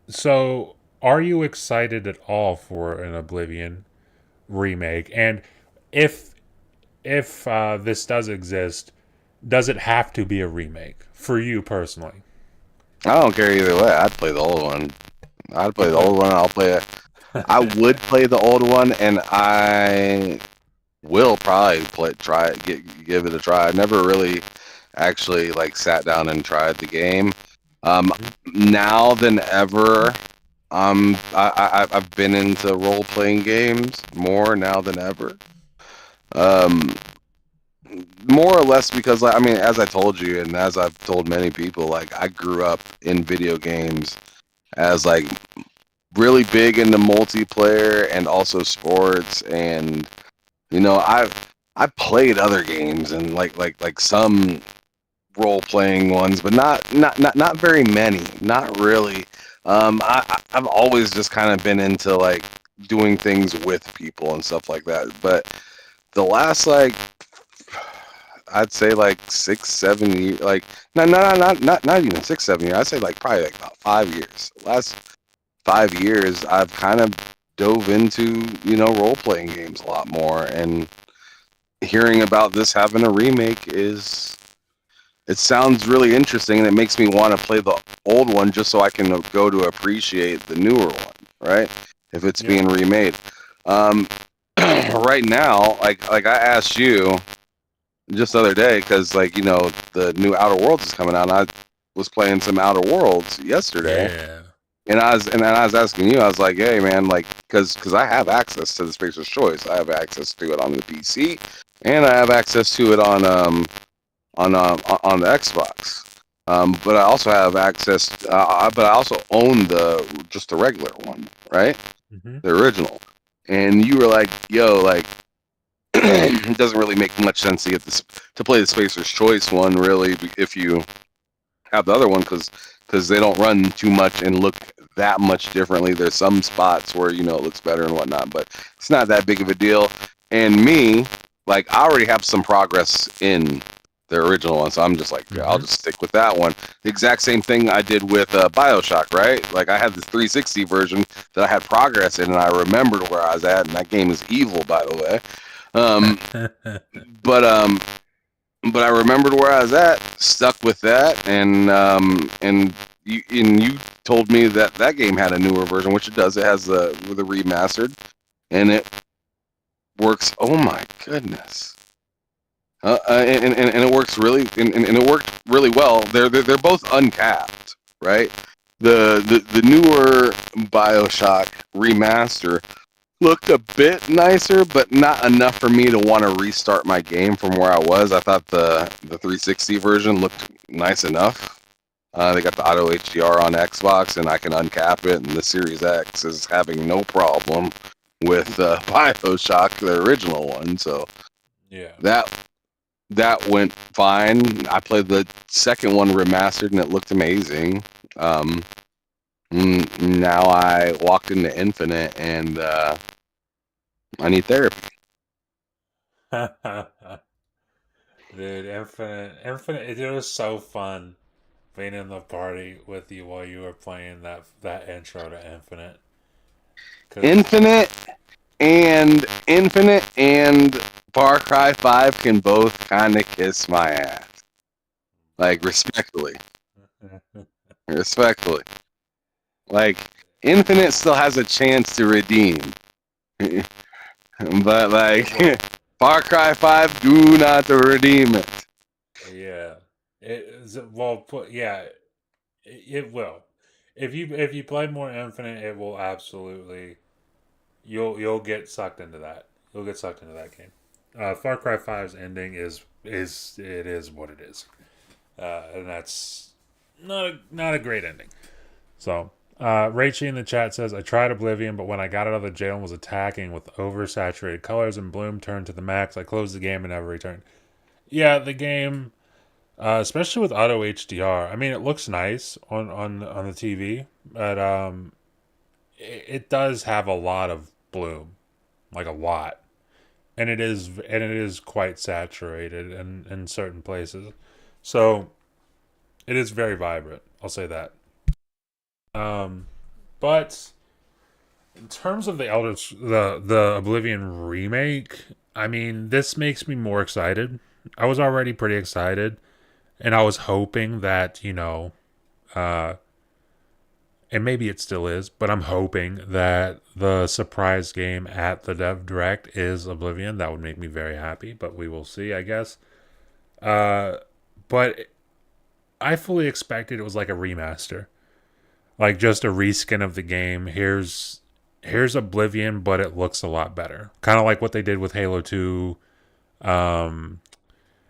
So, are you excited at all for an Oblivion remake? And if this does exist, does it have to be a remake for you personally? I don't care either way. I'd play the old one. I'd You play the play. old one. I would play the old one, and I will probably give it a try. I never really actually like sat down and tried the game. Um, Mhm. Now than ever, I've been into role playing games more now than ever. Um, More or less because, like, I mean, as I told you, and as I've told many people, like I grew up in video games as like really big into multiplayer and also sports, and I played other games and like some role playing ones, but not very many, not really. I've always just kind of been into like doing things with people and stuff like that, but the last like I'd say like 6 7 years, like not even 6 7 years. I'd say like probably like about 5 years. Last 5 years, I've kind of dove into role playing games a lot more, and hearing about this having a remake is it sounds really interesting, and it makes me want to play the old one just so I can go to appreciate the newer one, right? If it's Yeah. being remade. Um, right now, like I asked you just the other day, because the new Outer Worlds is coming out. And I was playing some Outer Worlds yesterday, Yeah. and I was asking you. I was like, hey man, like because I have access to the Spacer's Choice. I have access to it on the PC, and I have access to it on the Xbox. But I also have access. But I also own the regular one, right? Hmm. The original. And you were like, "Yo, like, it doesn't really make much sense to get this to play the Spacer's Choice one, really, if you have the other one, because they don't run too much and look that much differently. There's some spots where it looks better and whatnot, but it's not that big of a deal. And me, like, I already have some progress in the original one, so I'm just like, yeah, I'll Hmm. just stick with that one. The exact same thing I did with Bioshock, right? Like, I had the 360 version that I had progress in, and I remembered where I was at, and that game is evil, by the way. Um, but but I remembered where I was at, stuck with that, and you told me that that game had a newer version, which it does. It has the remastered, and it works. Oh my goodness! And it works and it worked really well. They're both uncapped, right? The newer Bioshock remaster looked a bit nicer, but not enough for me to want to restart my game from where I was. I thought the 360 version looked nice enough. They got the auto HDR on Xbox, and I can uncap it. And the Series X is having no problem with Bioshock, the original one. So Yeah. that that went fine. I played the second one remastered, and it looked amazing. Um, Now I walked into Infinite, and I need therapy. Dude, Infinite, it was so fun being in the party with you while you were playing that intro to Infinite. Cause Infinite and Far Cry 5 can both kind of kiss my ass. Like, respectfully. Respectfully. Like, Infinite still has a chance to redeem. But, it will. like, Far Cry 5, do not redeem it. Yeah. Yeah, it will. If you play more Infinite, it will absolutely you'll get sucked into that. You'll get sucked into that game. Far Cry 5's ending is it is what it is, and that's not a great ending. So, Rachie in the chat says, I tried Oblivion, but when I got out of the jail and was attacking with oversaturated colors and bloom turned to the max, I closed the game and never returned. Yeah, the game, especially with auto HDR, I mean, it looks nice on the TV, but it does have a lot of bloom, like a lot, and it is quite saturated in certain places. So it is very vibrant. I'll say that. Um, But in terms of the Oblivion remake, I mean, this makes me more excited. I was already pretty excited, and I was hoping that uh, and maybe it still is, but I'm hoping that the surprise game at the Dev Direct is Oblivion. That would make me very happy, but we will see, I guess. Uh, but I fully expected it was like a remaster, like just a reskin of the game. Here's Oblivion, but it looks a lot better. Kind of like what they did with um,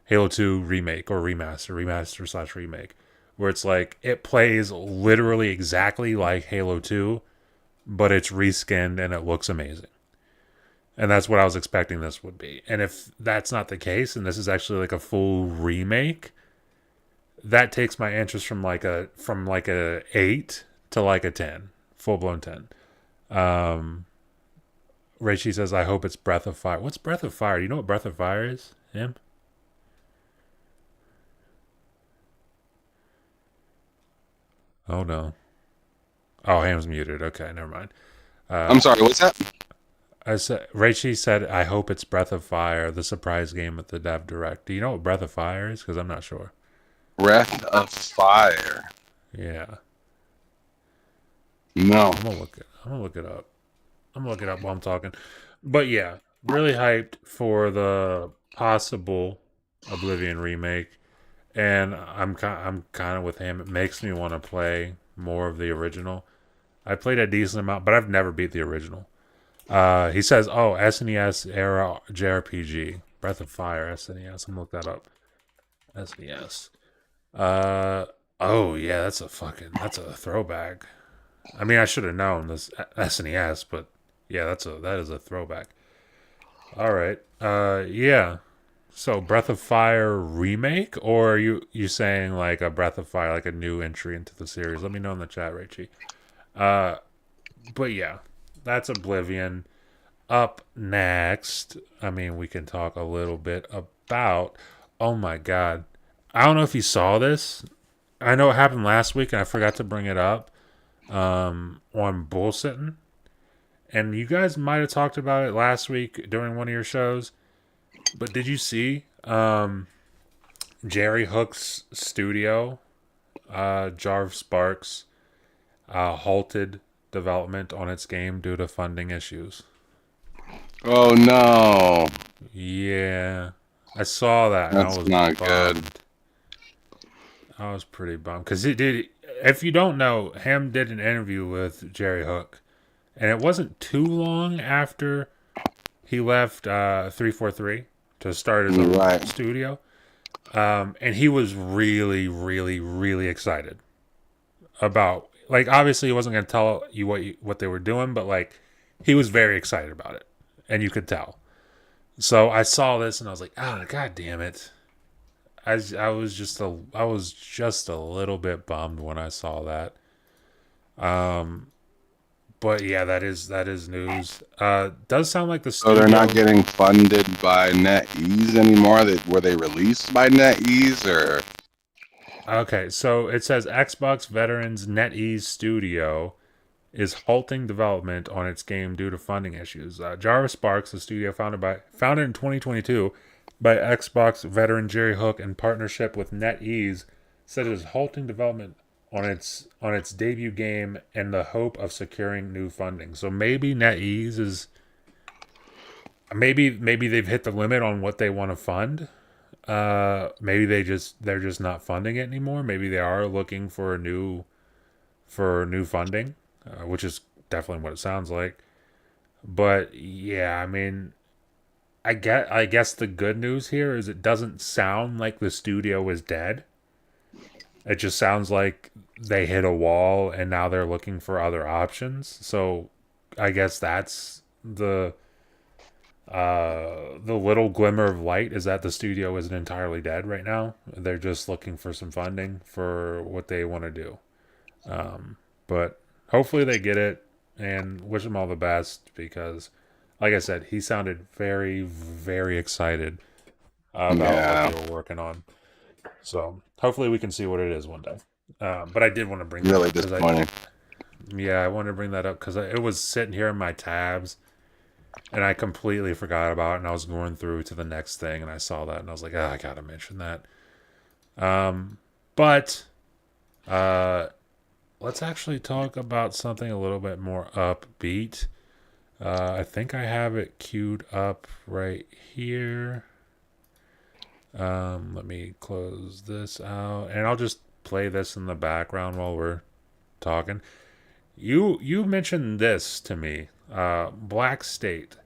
Halo 2 remake or remaster slash remake, where it's like it plays literally exactly like Halo 2, but it's reskinned and it looks amazing. And that's what I was expecting this would be. And if that's not the case, and this is actually like a full remake, that takes my interest from like a 8 to like a 10, full blown 10. Um, Rachie says, "I hope it's Breath of Fire." What's Breath of Fire? Do you know what Breath of Fire is? Him? Oh no. Oh, Ham's muted. Okay, never mind. I'm Uh, sorry, what's that? Rachie said, "I hope it's Breath of Fire, the surprise game at the Dev Direct." Do you know what Breath of Fire is? Because I'm not sure. Breath of Fire. Yeah, No. I'm gonna look it up. I'm gonna look it up while I'm talking. But yeah, really hyped for the possible Oblivion remake, and I'm kind of with him. It makes me want to play more of the original. I played a decent amount, but I've never beat the original. He says, "Oh, SNES era JRPG, Breath of Fire, SNES." I'm gonna look that up. SNES. Uh, oh yeah, that's a throwback. I mean, I should have known this SNES, but yeah, that is a throwback. All right. Yeah. So Breath of Fire remake, or are you saying like a Breath of Fire, like a new entry into the series? Let me know in the chat, Rachie. Uh, but yeah, that's Oblivion. Up next, I mean, we can talk a little bit about. Oh my God, I don't know if you saw this. I know it happened last week, and I forgot to bring it up. On bullsitting, and you guys might have talked about it last week during one of your shows. But did you see Jerry Hook's studio, Jarv Sparks, halted development on its game due to funding issues? Oh no. Yeah, I saw that and I That's was not good. bummed. I was pretty bummed because it did. If you don't know, Ham did an interview with Jerry Hook, and it wasn't too long after he left 343 to start his own Right. studio. And he was really, really, really excited about, like, obviously he wasn't going to tell you what they were doing, but like he was very excited about it, and you could tell. So I saw this and I was like, oh god damn it. I was just a little bit bummed when I saw that. Um but yeah, that is news. Does sound like the So they're not studio. getting funded by NetEase anymore. Were they released by NetEase or? Okay, so it says Xbox Veterans NetEase Studio is halting development on its game due to funding issues. Jarvis Sparks, the studio founded in 2022 by Xbox veteran Jerry Hook in partnership with NetEase, said it is halting development on its debut game in the hope of securing new funding. So maybe NetEase is maybe they've hit the limit on what they want to fund. Maybe they're just not funding it anymore. Maybe they are looking for new funding, which is definitely what it sounds like. But yeah, I mean, I guess the good news here is it doesn't sound like the studio is dead. It just sounds like they hit a wall and now they're looking for other options. So I guess that's the little glimmer of light is that the studio isn't entirely dead right now. They're just looking for some funding for what they want to do. But hopefully they get it, and wish him all the best because, like I said, he sounded very, very excited about what Yeah, they were working on. So hopefully we can see what it is one day. But I did want to bring that really up because I, disappointing. Yeah, I wanted to bring that up because it was sitting here in my tabs, and I completely forgot about it. And I was going through to the next thing, and I saw that, and I was like, "Oh, I gotta mention that." But uh, let's actually talk about something a little bit more upbeat. I think I have it queued up right here. Let me close this out, and I'll just play this in the background while we're talking. You mentioned this to me, Black State.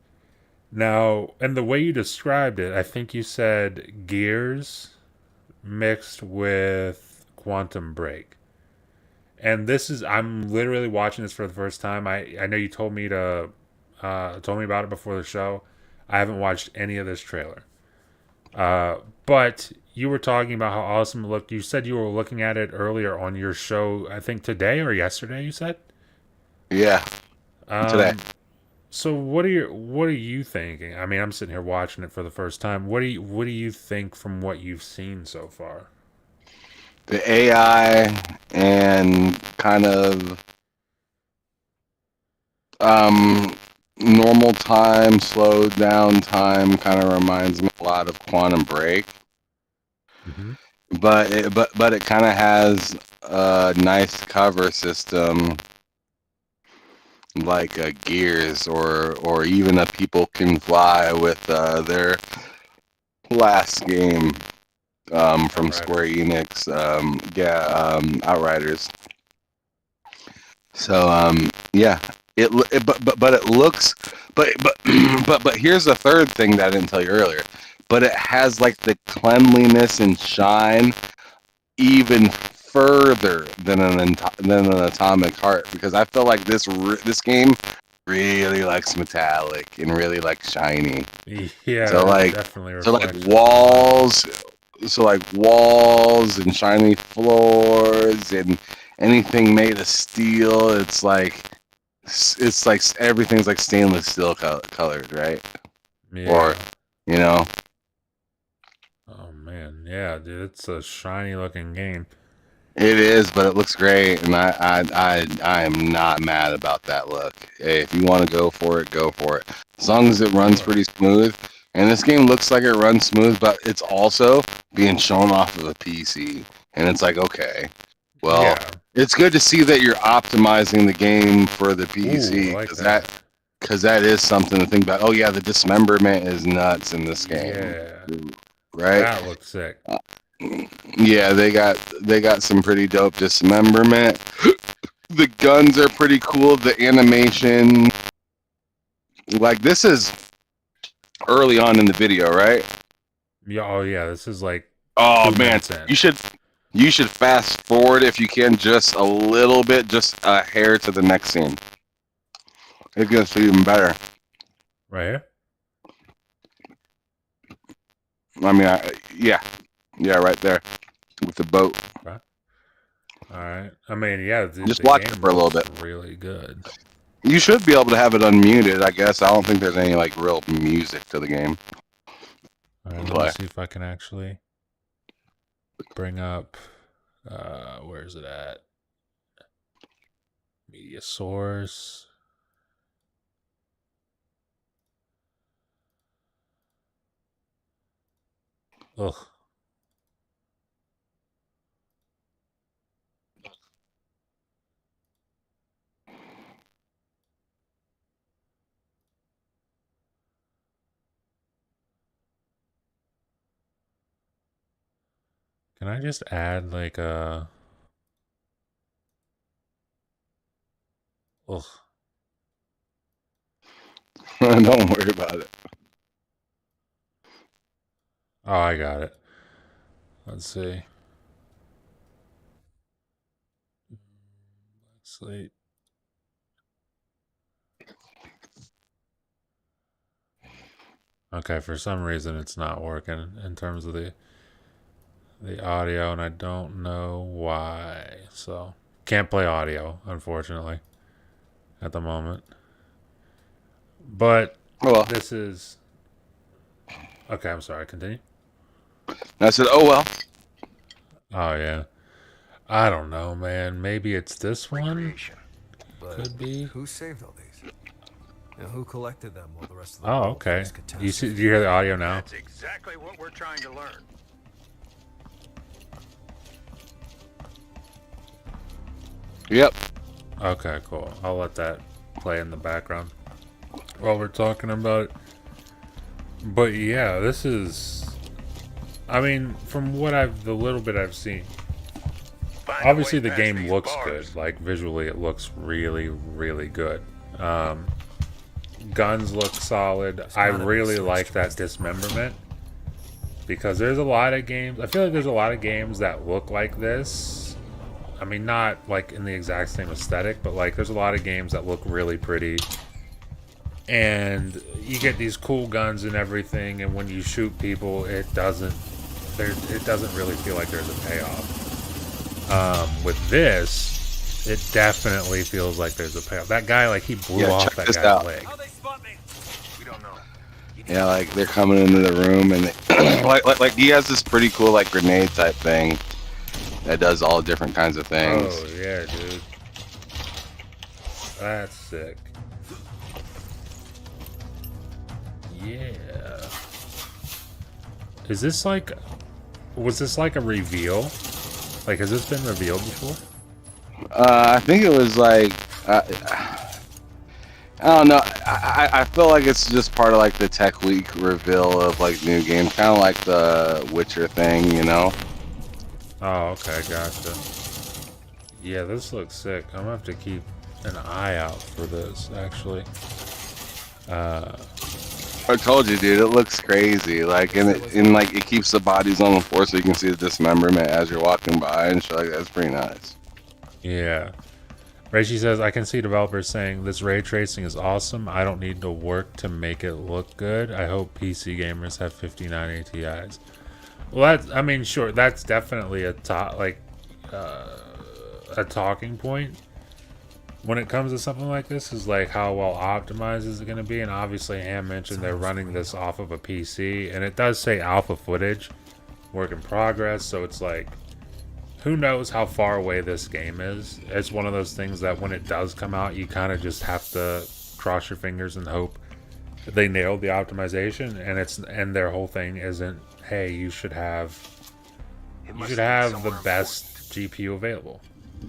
Now, and the way you described it, I think you said Gears mixed with Quantum Break. And this is I'm literally watching this for the first time. I know you told me about it before the show. I haven't watched any of this trailer. But you were talking about how awesome it looked. You said you were looking at it earlier on your show, I think today or yesterday, you said? Yeah, today. Um so what are you thinking? I mean, I'm sitting here watching it for the first time. What do you think from what you've seen so far? The AI and kind of um normal time, slowed down time kind of reminds me a lot of Quantum Break, Hmm. but it kind of has a nice cover system like Gears or even a People Can Fly with their last game from Square Outriders. Enix, Outriders. So yeah, but it looks but but here's the third thing that I didn't tell you earlier. But it has like the cleanliness and shine even further than an Atomic Heart, because I feel like this game really likes metallic and really like shiny. Yeah, So there's like definitely so like reflections in that. walls so like walls and shiny floors and anything made of steel, it's like everything's like stainless steel colored, right? Or Yeah. you know, Oh man, yeah, dude, it's a shiny looking game. it is, but it looks great, and I am not mad about that look. Hey, if you want to go for it, go for it. As long as it runs Sure. pretty smooth, and this game looks like it runs smooth, but it's also being shown off of a PC, and it's like, okay, well, Yeah. it's good to see that you're optimizing the game for the Ooh, I PC, like that. because that is something to think about. Oh yeah, the dismemberment is nuts in this game, Yeah. right? That looks sick. Yeah, they got some pretty dope dismemberment. The guns are pretty cool. The animation, like this is early on in the video, right? Yeah, oh yeah, this is like Oh two man, minutes in. you should fast forward if you can just a little bit, just a hair to the next scene. It gets even better. Right here? I mean, yeah, yeah, right there with the boat. Okay. Alright. I mean, yeah, Just the watch it game for a little looks bit. really good. You should be able to have it unmuted, I guess. I don't think there's any like real music to the game Alright, to let me play. see if I can actually bring up where is it at? Media source. Ugh. Can I just add like a ugh. Don't worry about it. Oh, I got it. Let's see. Slate. Okay, for some reason it's not working in terms of the audio, and I don't know why. So can't play audio, unfortunately, at the moment. But Oh well. this is okay. I'm sorry. Continue. I said, oh well. Oh yeah. I don't know, man. Maybe it's this one. But Could be. who saved all these? And who collected them while the rest of the Oh, world okay. faced Do catastrophe? you hear the audio now? That's exactly what we're trying to learn. Yep. Okay, cool. I'll let that play in the background while we're talking about it. But yeah, this is. I mean, from what the little bit I've seen, Find a obviously way the past game these looks bars. good. Like visually, it looks really, really good. Guns look solid. I really like that dismemberment because there's a lot of games. I feel like there's a lot of games that look like this. I mean, not like in the exact same aesthetic, but like there's a lot of games that look really pretty. And you get these cool guns and everything, and when you shoot people, it doesn't really feel like there's a payoff. With this, it definitely feels like there's a payoff. That guy, like, he blew off check that this guy's out. leg. How they spot me? We don't know. Yeah, like they're coming into the room and they, like he has this pretty cool like grenade type thing that does all different kinds of things. Oh yeah, dude, that's sick. Yeah. Is this like? Was this like a reveal? Like, has this been revealed before? I think it was like I don't know. I feel like it's just part of like the Tech Week reveal of like new games, kind of like the Witcher thing, you know? Oh, okay, gotcha. Yeah, this looks sick. I'm gonna have to keep an eye out for this, actually. I told you, dude, it looks crazy. Like, and like it keeps the bodies on the floor so you can see the dismemberment as you're walking by and shit like that. That's pretty nice. Yeah. Reishi says, I can see developers saying this ray tracing is awesome. I don't need to work to make it look good. I hope PC gamers have 59 ATIs. Well, that's, I mean, sure, that's definitely a talking point when it comes to something like this, is like how well optimized is it going to be. And obviously Ham mentioned they're running this off of a PC, and it does say alpha footage, work in progress, so it's like, who knows how far away this game is. It's one of those things that when it does come out, you kind of just have to cross your fingers and hope that they nailed the optimization. And their whole thing isn't, hey, you should have the best GPU available.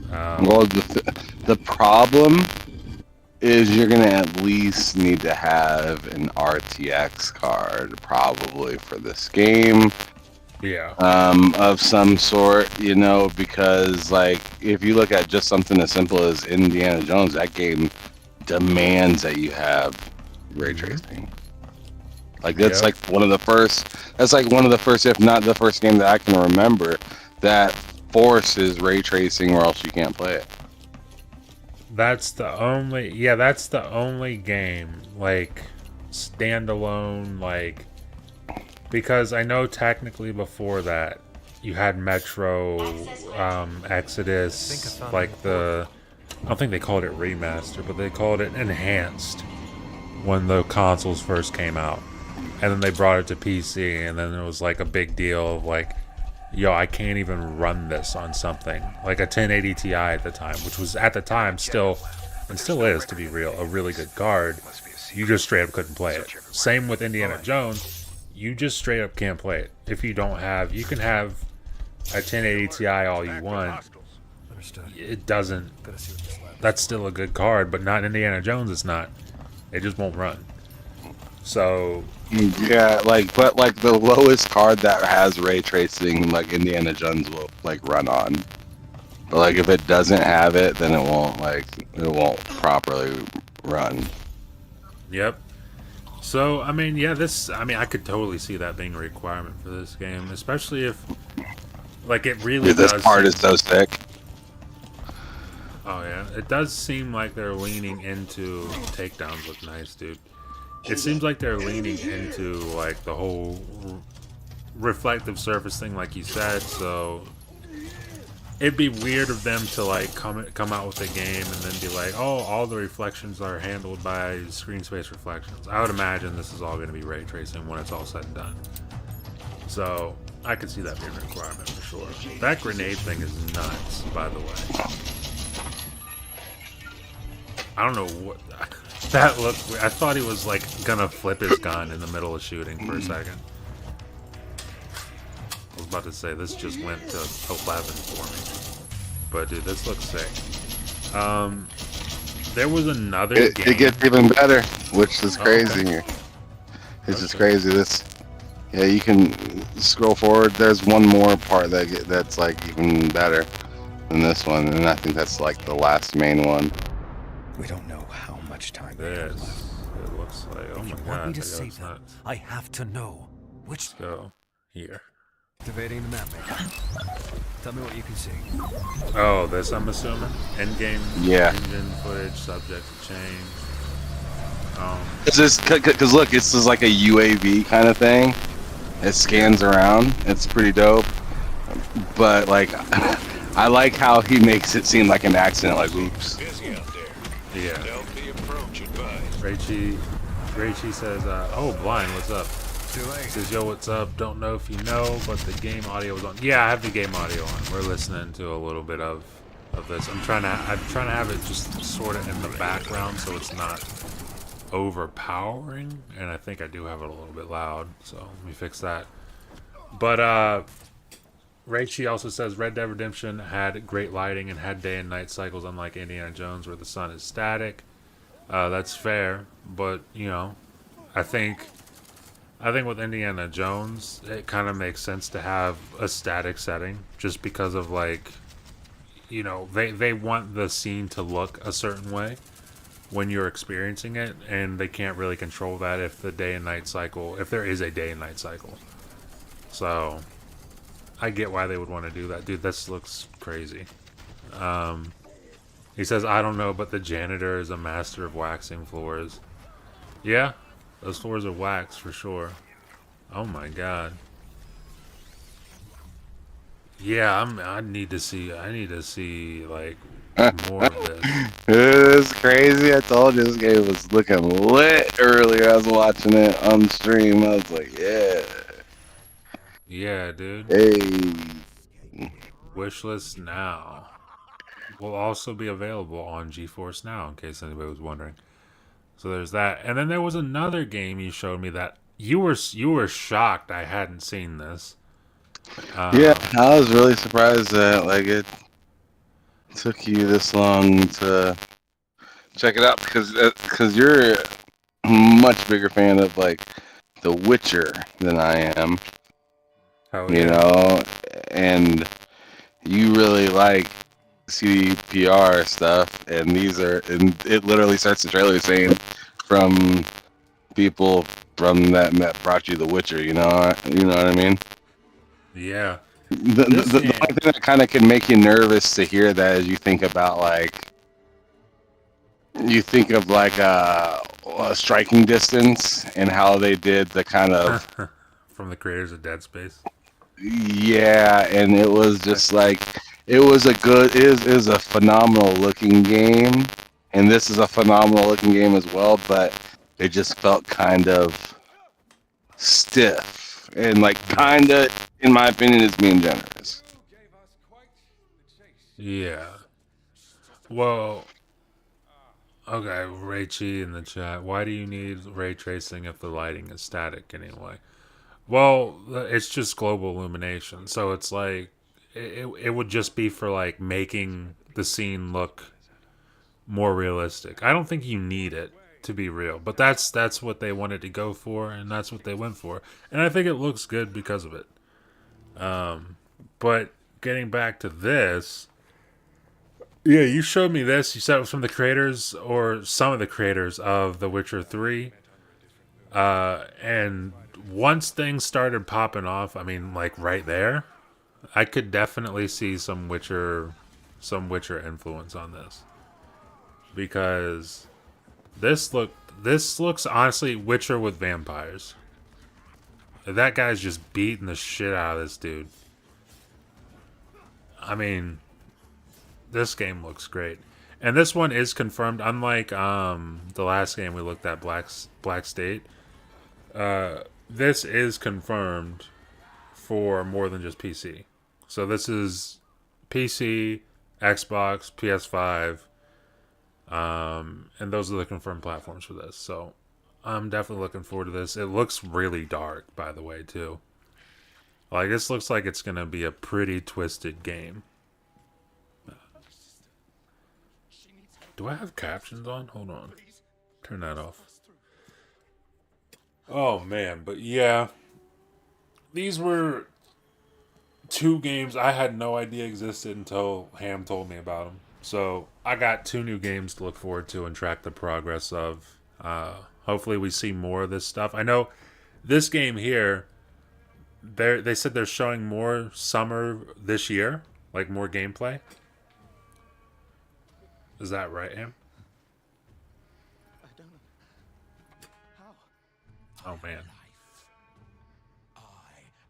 Well, the problem is you're gonna at least need to have an RTX card probably for this game. Yeah. Of some sort, you know, because like if you look at just something as simple as Indiana Jones, that game demands that you have ray tracing. Like that's like one of the first. That's like one of the first, if not the first game that I can remember that forces ray tracing, or else you can't play it. That's the only game like standalone, like, because I know technically before that you had Metro Exodus, like I don't think they called it remaster, but they called it enhanced when the consoles first came out, and then they brought it to PC, and then it was like a big deal of like, yo, I can't even run this on something like a 1080 Ti at the time, which was at the time still, and still is, to be real, a really good card. You just straight up couldn't play it. Same with Indiana Jones. You just straight up can't play it. If you don't have, you can have a 1080 Ti all you want. It doesn't, that's still a good card, but not Indiana Jones, it's not. It just won't run. So yeah, like, but like the lowest card that has ray tracing, like Indiana Jones will like run on. But like if it doesn't have it, then it won't properly run. Yep. So I mean, yeah, I could totally see that being a requirement for this game, especially if like it really Dude, this does. part is so sick. Oh yeah, it does seem like they're leaning into takedowns. Look nice, dude. It seems like they're leaning into like the whole reflective surface thing, like you said. So it'd be weird of them to like come out with a game and then be like, oh, all the reflections are handled by screen space reflections. I would imagine this is all going to be ray tracing when it's all said and done. So I could see that being a requirement for sure. That grenade thing is nuts, by the way. I don't know what that looked weird. I thought he was like gonna flip his gun in the middle of shooting for a second. I was about to say this just went to 11 for me, but dude, this looks sick. There was another game. It gets even better, which is crazy. Okay. It's just crazy. Yeah, you can scroll forward. There's one more part that's like even better than this one, and I think that's like the last main one. We don't know how much time we have This, left. it looks like, oh If my you want god, me to that save goes them, nuts. I have to know which. Let's go here. Activating the map maker. Tell me what you can see. Oh, this I'm assuming? Endgame Yeah. engine footage subject to change. It's just because look, this is like a UAV kind of thing. It scans around. It's pretty dope. But like, I like how he makes it seem like an accident. Like, oops. Busy out there. Yeah. Stealthy approach advised. Raichi says, oh, Blind, what's up? Too late. Says, yo, what's up? Don't know if you know, but the game audio was on. Yeah, I have the game audio on. We're listening to a little bit of this. I'm trying to have it just sort of in the background so it's not overpowering, and I think I do have it a little bit loud, so let me fix that. But Raichi also says Red Dead Redemption had great lighting and had day and night cycles, unlike Indiana Jones where the sun is static. That's fair, but you know, I think with Indiana Jones it kind of makes sense to have a static setting just because of, like, you know, they want the scene to look a certain way when you're experiencing it, and they can't really control that if the day and night cycle, if there is a day and night cycle. So I get why they would want to do that. Dude, this looks crazy. He says, I don't know, but the janitor is a master of waxing floors. Yeah, those floors are waxed for sure. Oh my god. Yeah, I need to see like more of this. It's crazy. I told you this game was looking lit earlier. I was watching it on stream. I was like, yeah. Yeah, dude. Hey. Wishlist now will also be available on GeForce Now, in case anybody was wondering. So there's that. And then there was another game you showed me that you were shocked I hadn't seen this. Yeah, I was really surprised that like it took you this long to check it out because you're a much bigger fan of like The Witcher than I am. Hell You yeah. know, and you really like CPR stuff, and and it literally starts the trailer saying from people from that brought you The Witcher. You know what I mean? Yeah. The This only game- thing that kind of can make you nervous to hear that is you think about striking distance and how they did the kind of From the creators of Dead Space. yeah, and it was just like it was a phenomenal looking game, and this is a phenomenal looking game as well, but it just felt kind of stiff and like kind of, in my opinion, is being generous. Yeah. Well, okay, Raichi in the chat. Why do you need ray tracing if the lighting is static anyway? Well, it's just global illumination, so it's like it would just be for like making the scene look more realistic. I don't think you need it to be real, but that's what they wanted to go for, and that's what they went for, and I think it looks good because of it. But getting back to this, yeah, you showed me this. You said it was from the creators or some of the creators of The Witcher 3. And once things started popping off, I mean, like right there, I could definitely see some Witcher influence on this. Because this looks honestly Witcher with vampires. That guy's just beating the shit out of this dude. I mean, this game looks great. And this one is confirmed, unlike the last game we looked at, Black State. This is confirmed for more than just PC. So this is PC, Xbox, PS5, And those are the confirmed platforms for this. So I'm definitely looking forward to this. It looks really dark, by the way, too. Like, this looks like it's going to be a pretty twisted game. Do I have captions on? Hold on. Turn that off. Oh, man. But yeah. These were 2 games I had no idea existed until Ham told me about them. So I got 2 new games to look forward to and track the progress of. Hopefully we see more of this stuff. I know this game here, they said they're showing more summer this year, like more gameplay. Is that right, Ham? I don't know. How? Oh, man.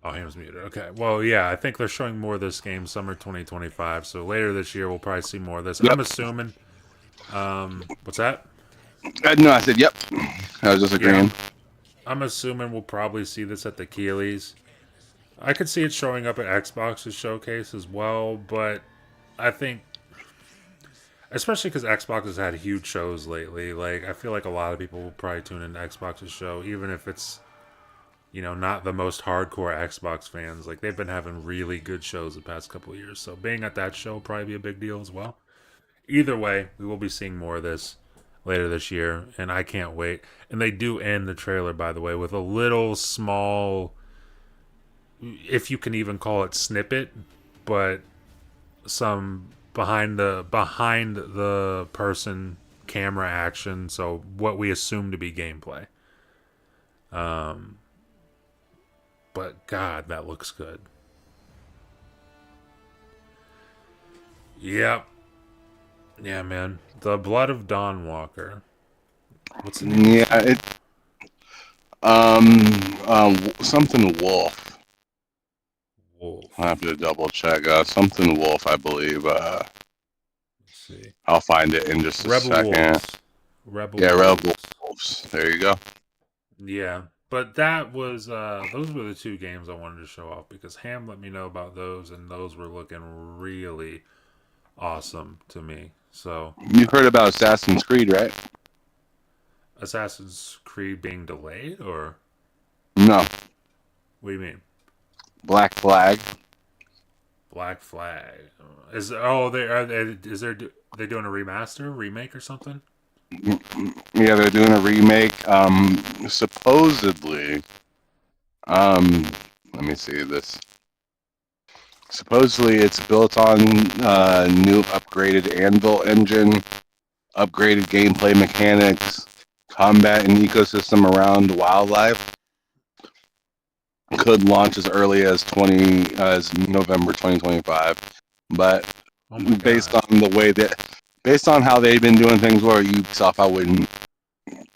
Oh, Ham's muted. Okay. Well, yeah, I think they're showing more of this game summer 2025. So later this year, we'll probably see more of this. Yep. I'm assuming. What's that? No, I said yep. I was just agreeing. Yeah, I'm assuming we'll probably see this at the Keeleys. I could see it showing up at Xbox's showcase as well, but I think, especially because Xbox has had huge shows lately, like, I feel like a lot of people will probably tune into Xbox's show, even if it's, you know, not the most hardcore Xbox fans. Like, they've been having really good shows the past couple of years, so being at that show will probably be a big deal as well. Either way, we will be seeing more of this later this year, and I can't wait. And they do end the trailer, by the way, with a little small, if you can even call it snippet, but some behind the person camera action, so what we assume to be gameplay. But God, that looks good. Yep. Yeah, man. The Blood of Dawnwalker. What's the name? Yeah, something Wolf. Wolf. I have to double check. Something Wolf, I believe. Let's see. I'll find it in just a Rebel second. Wolves. Rebel Wolves. There you go. Yeah, but that was those were the 2 games I wanted to show off because Ham let me know about those, and those were looking really awesome to me. So You've heard about Assassin's Creed, right? Assassin's Creed being delayed, or No. what do you mean? Black Flag. Black Flag is they doing a remaster, remake, or something? Yeah, they're doing a remake. Supposedly, let me see this. Supposedly, it's built on new upgraded Anvil engine, upgraded gameplay mechanics, combat and ecosystem around wildlife. Could launch as early as November 2025, but based on how they've been doing things for Ubisoft,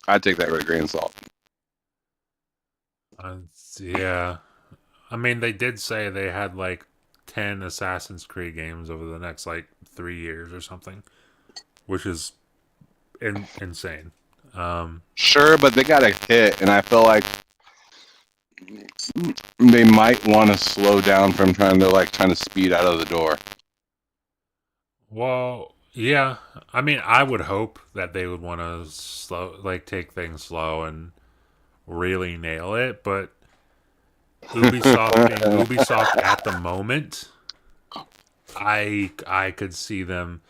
I'd take that with a grain of salt. Yeah, I mean, they did say they had like 10 Assassin's Creed games over the next like 3 years or something, which is insane. Sure, but they got a hit, and I feel like they might want to slow down from trying to speed out of the door. Well, yeah. I mean, I would hope that they would want to take things slow and really nail it, but Ubisoft being Ubisoft at the moment, I could see them.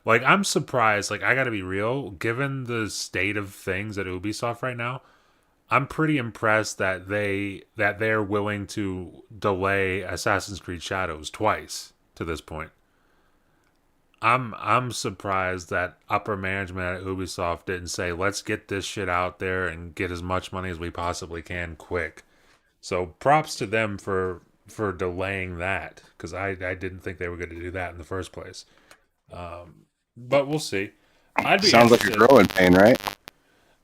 Like, I'm surprised. Like, I gotta be real. Given the state of things at Ubisoft right now, I'm pretty impressed that they're willing to delay Assassin's Creed Shadows twice to this point. I'm surprised that upper management at Ubisoft didn't say, let's get this shit out there and get as much money as we possibly can quick. So props to them for delaying that, because I didn't think they were going to do that in the first place. But we'll see. I'd be Sounds like a growing pain, right?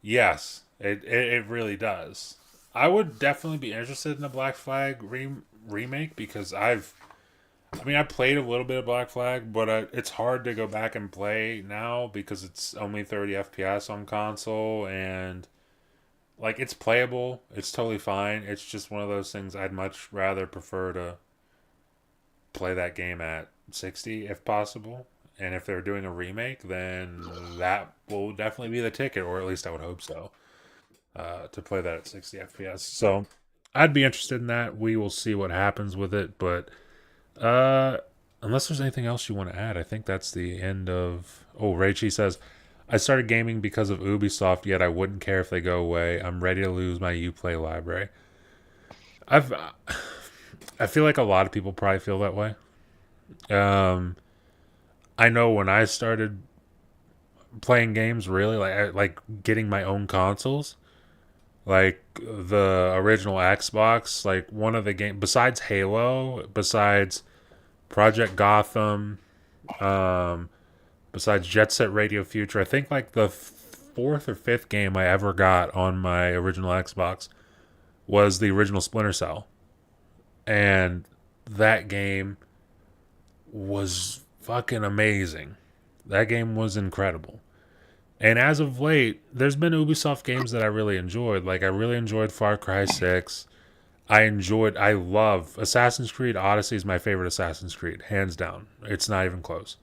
Yes, it really does. I would definitely be interested in a Black Flag remake because I played a little bit of Black Flag, but it's hard to go back and play now because it's only 30 FPS on console, and like, it's playable. It's totally fine. It's just one of those things I'd much rather prefer to play that game at 60 if possible. And if they're doing a remake, then that will definitely be the ticket, or at least I would hope so, to play that at 60 FPS. So I'd be interested in that. We will see what happens with it, but unless there's anything else you want to add, I think that's the end of. Oh, Raichi says, I started gaming because of Ubisoft, yet I wouldn't care if they go away. I'm ready to lose my Uplay library. I feel like a lot of people probably feel that way. I know when I started playing games, really like getting my own consoles, like the original Xbox, like one of the game besides Halo, besides Project Gotham, um, besides Jet Set Radio Future, I think like the fourth or fifth game I ever got on my original Xbox was the original Splinter Cell, and that game was fucking amazing. That game was incredible. And as of late, there's been Ubisoft games that I really enjoyed. Like I really enjoyed Far Cry 6. I love Assassin's Creed Odyssey is my favorite Assassin's Creed, hands down. It's not even close.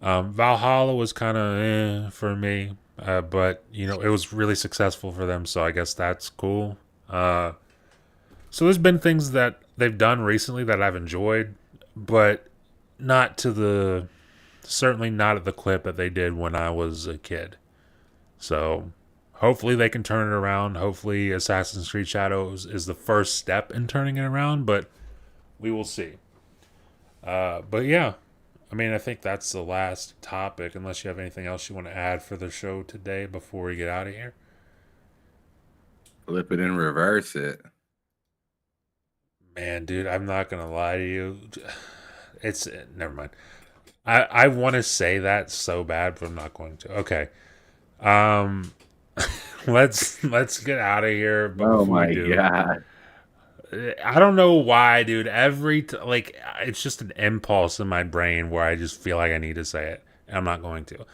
Valhalla was kind of for me, but you know it was really successful for them, so I guess that's cool. So there's been things that they've done recently that I've enjoyed, but not to the certainly not at the clip that they did when I was a kid. So hopefully they can turn it around. Hopefully Assassin's Creed Shadows is the first step in turning it around, but we will see. But yeah, I mean, I think that's the last topic, unless you have anything else you want to add for the show today before we get out of here. Flip it and reverse it. Man, dude, I'm not going to lie to you. It's, never mind. I want to say that so bad, but I'm not going to. Okay. Let's get out of here. But Oh before my we do, god. I don't know why, dude. Like it's just an impulse in my brain where I just feel like I need to say it, and I'm not going to.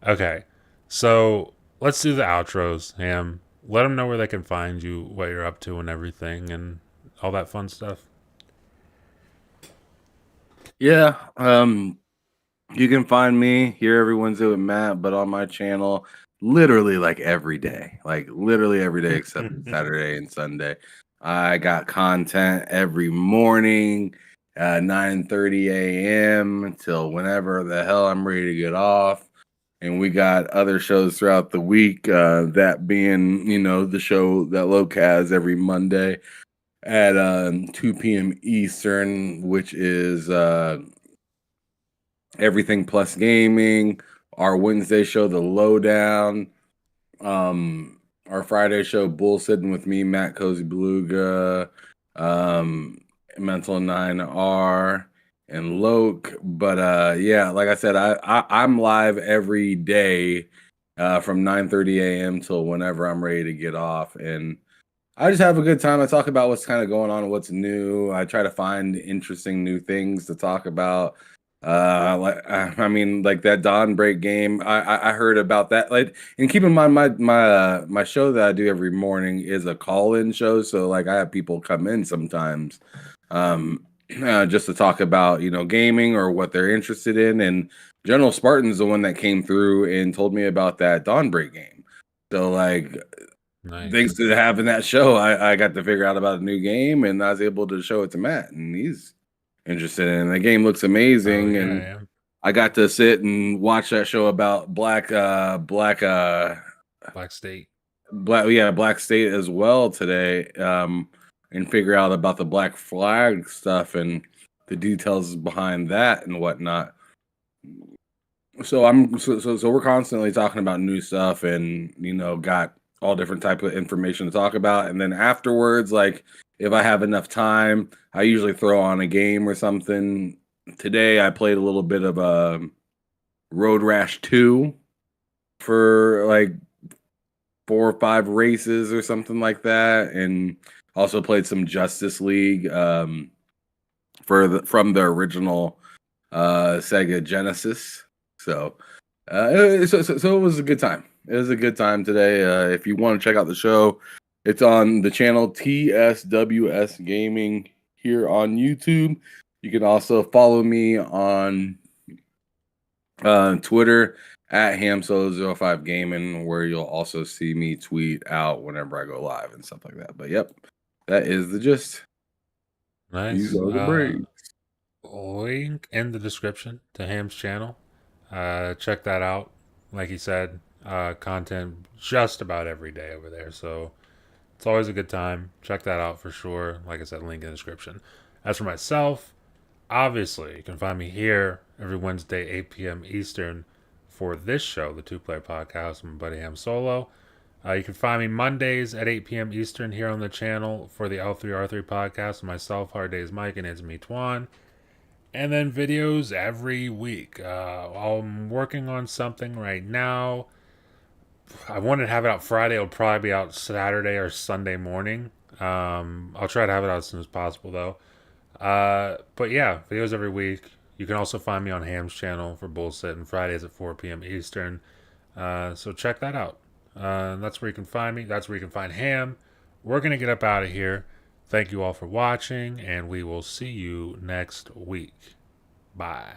Okay, so let's do the outros, Ham. Let them know where they can find you, what you're up to, and everything, and all that fun stuff. Yeah. You can find me here every Wednesday with Matt, but on my channel literally like every day. Like literally every day except Saturday and Sunday. I got content every morning, 9:30 a.m. till whenever the hell I'm ready to get off. And we got other shows throughout the week, that being, the show that Loke has every Monday at 2 p.m. Eastern, which is Everything Plus Gaming. Our Wednesday show, The Lowdown. Our Friday show, Bullsitting with me, Matt Cozy Beluga, Mental 9R, and Loke. But yeah, like I said, I'm live every day from 9:30 a.m. till whenever I'm ready to get off. And I just have a good time. I talk about what's kind of going on, what's new. I try to find interesting new things to talk about. I mean, like that Dawn Break game. I heard about that. Like, and keep in mind, my show that I do every morning is a call-in show. So like, I have people come in sometimes, just to talk about gaming or what they're interested in. And General Spartan's the one that came through and told me about that Dawn Break game. So like. Nice. Thanks to having that show, I got to figure out about a new game, and I was able to show it to Matt, and he's interested in it. The game looks amazing, and I got to sit and watch that show about Black State, Black State as well today, and figure out about the Black Flag stuff and the details behind that and whatnot. So we're constantly talking about new stuff, and got all different type of information to talk about. And then afterwards, like if I have enough time, I usually throw on a game or something. Today I played a little bit of Road Rash 2 for like 4 or 5 races or something like that, and also played some Justice League from the original Sega Genesis. So it was a good time. It was a good time today. If you want to check out the show, it's on the channel TSWS Gaming here on YouTube. You can also follow me on Twitter at Hamsolo05 Gaming, where you'll also see me tweet out whenever I go live and stuff like that. But yep, that is the gist. Nice. These are the braids. Link in the description to Ham's channel. Check that out. Like he said, content just about every day over there. So it's always a good time. Check that out for sure. Like I said, link in the description. As for myself, obviously, you can find me here every Wednesday, 8 p.m. Eastern for this show, the Two Player Podcast with my buddy Ham Solo. You can find me Mondays at 8 p.m. Eastern here on the channel for the L3R3 podcast with myself, Hard Days Mike, and it's me, Twan. And then videos every week. I'm working on something right now. I wanted to have it out Friday. It'll probably be out Saturday or Sunday morning. I'll try to have it out as soon as possible, though. But yeah, videos every week. You can also find me on Ham's channel for Bullshit and Fridays at 4 p.m. Eastern. So check that out. That's where you can find me. That's where you can find Ham. We're going to get up out of here. Thank you all for watching, and we will see you next week. Bye.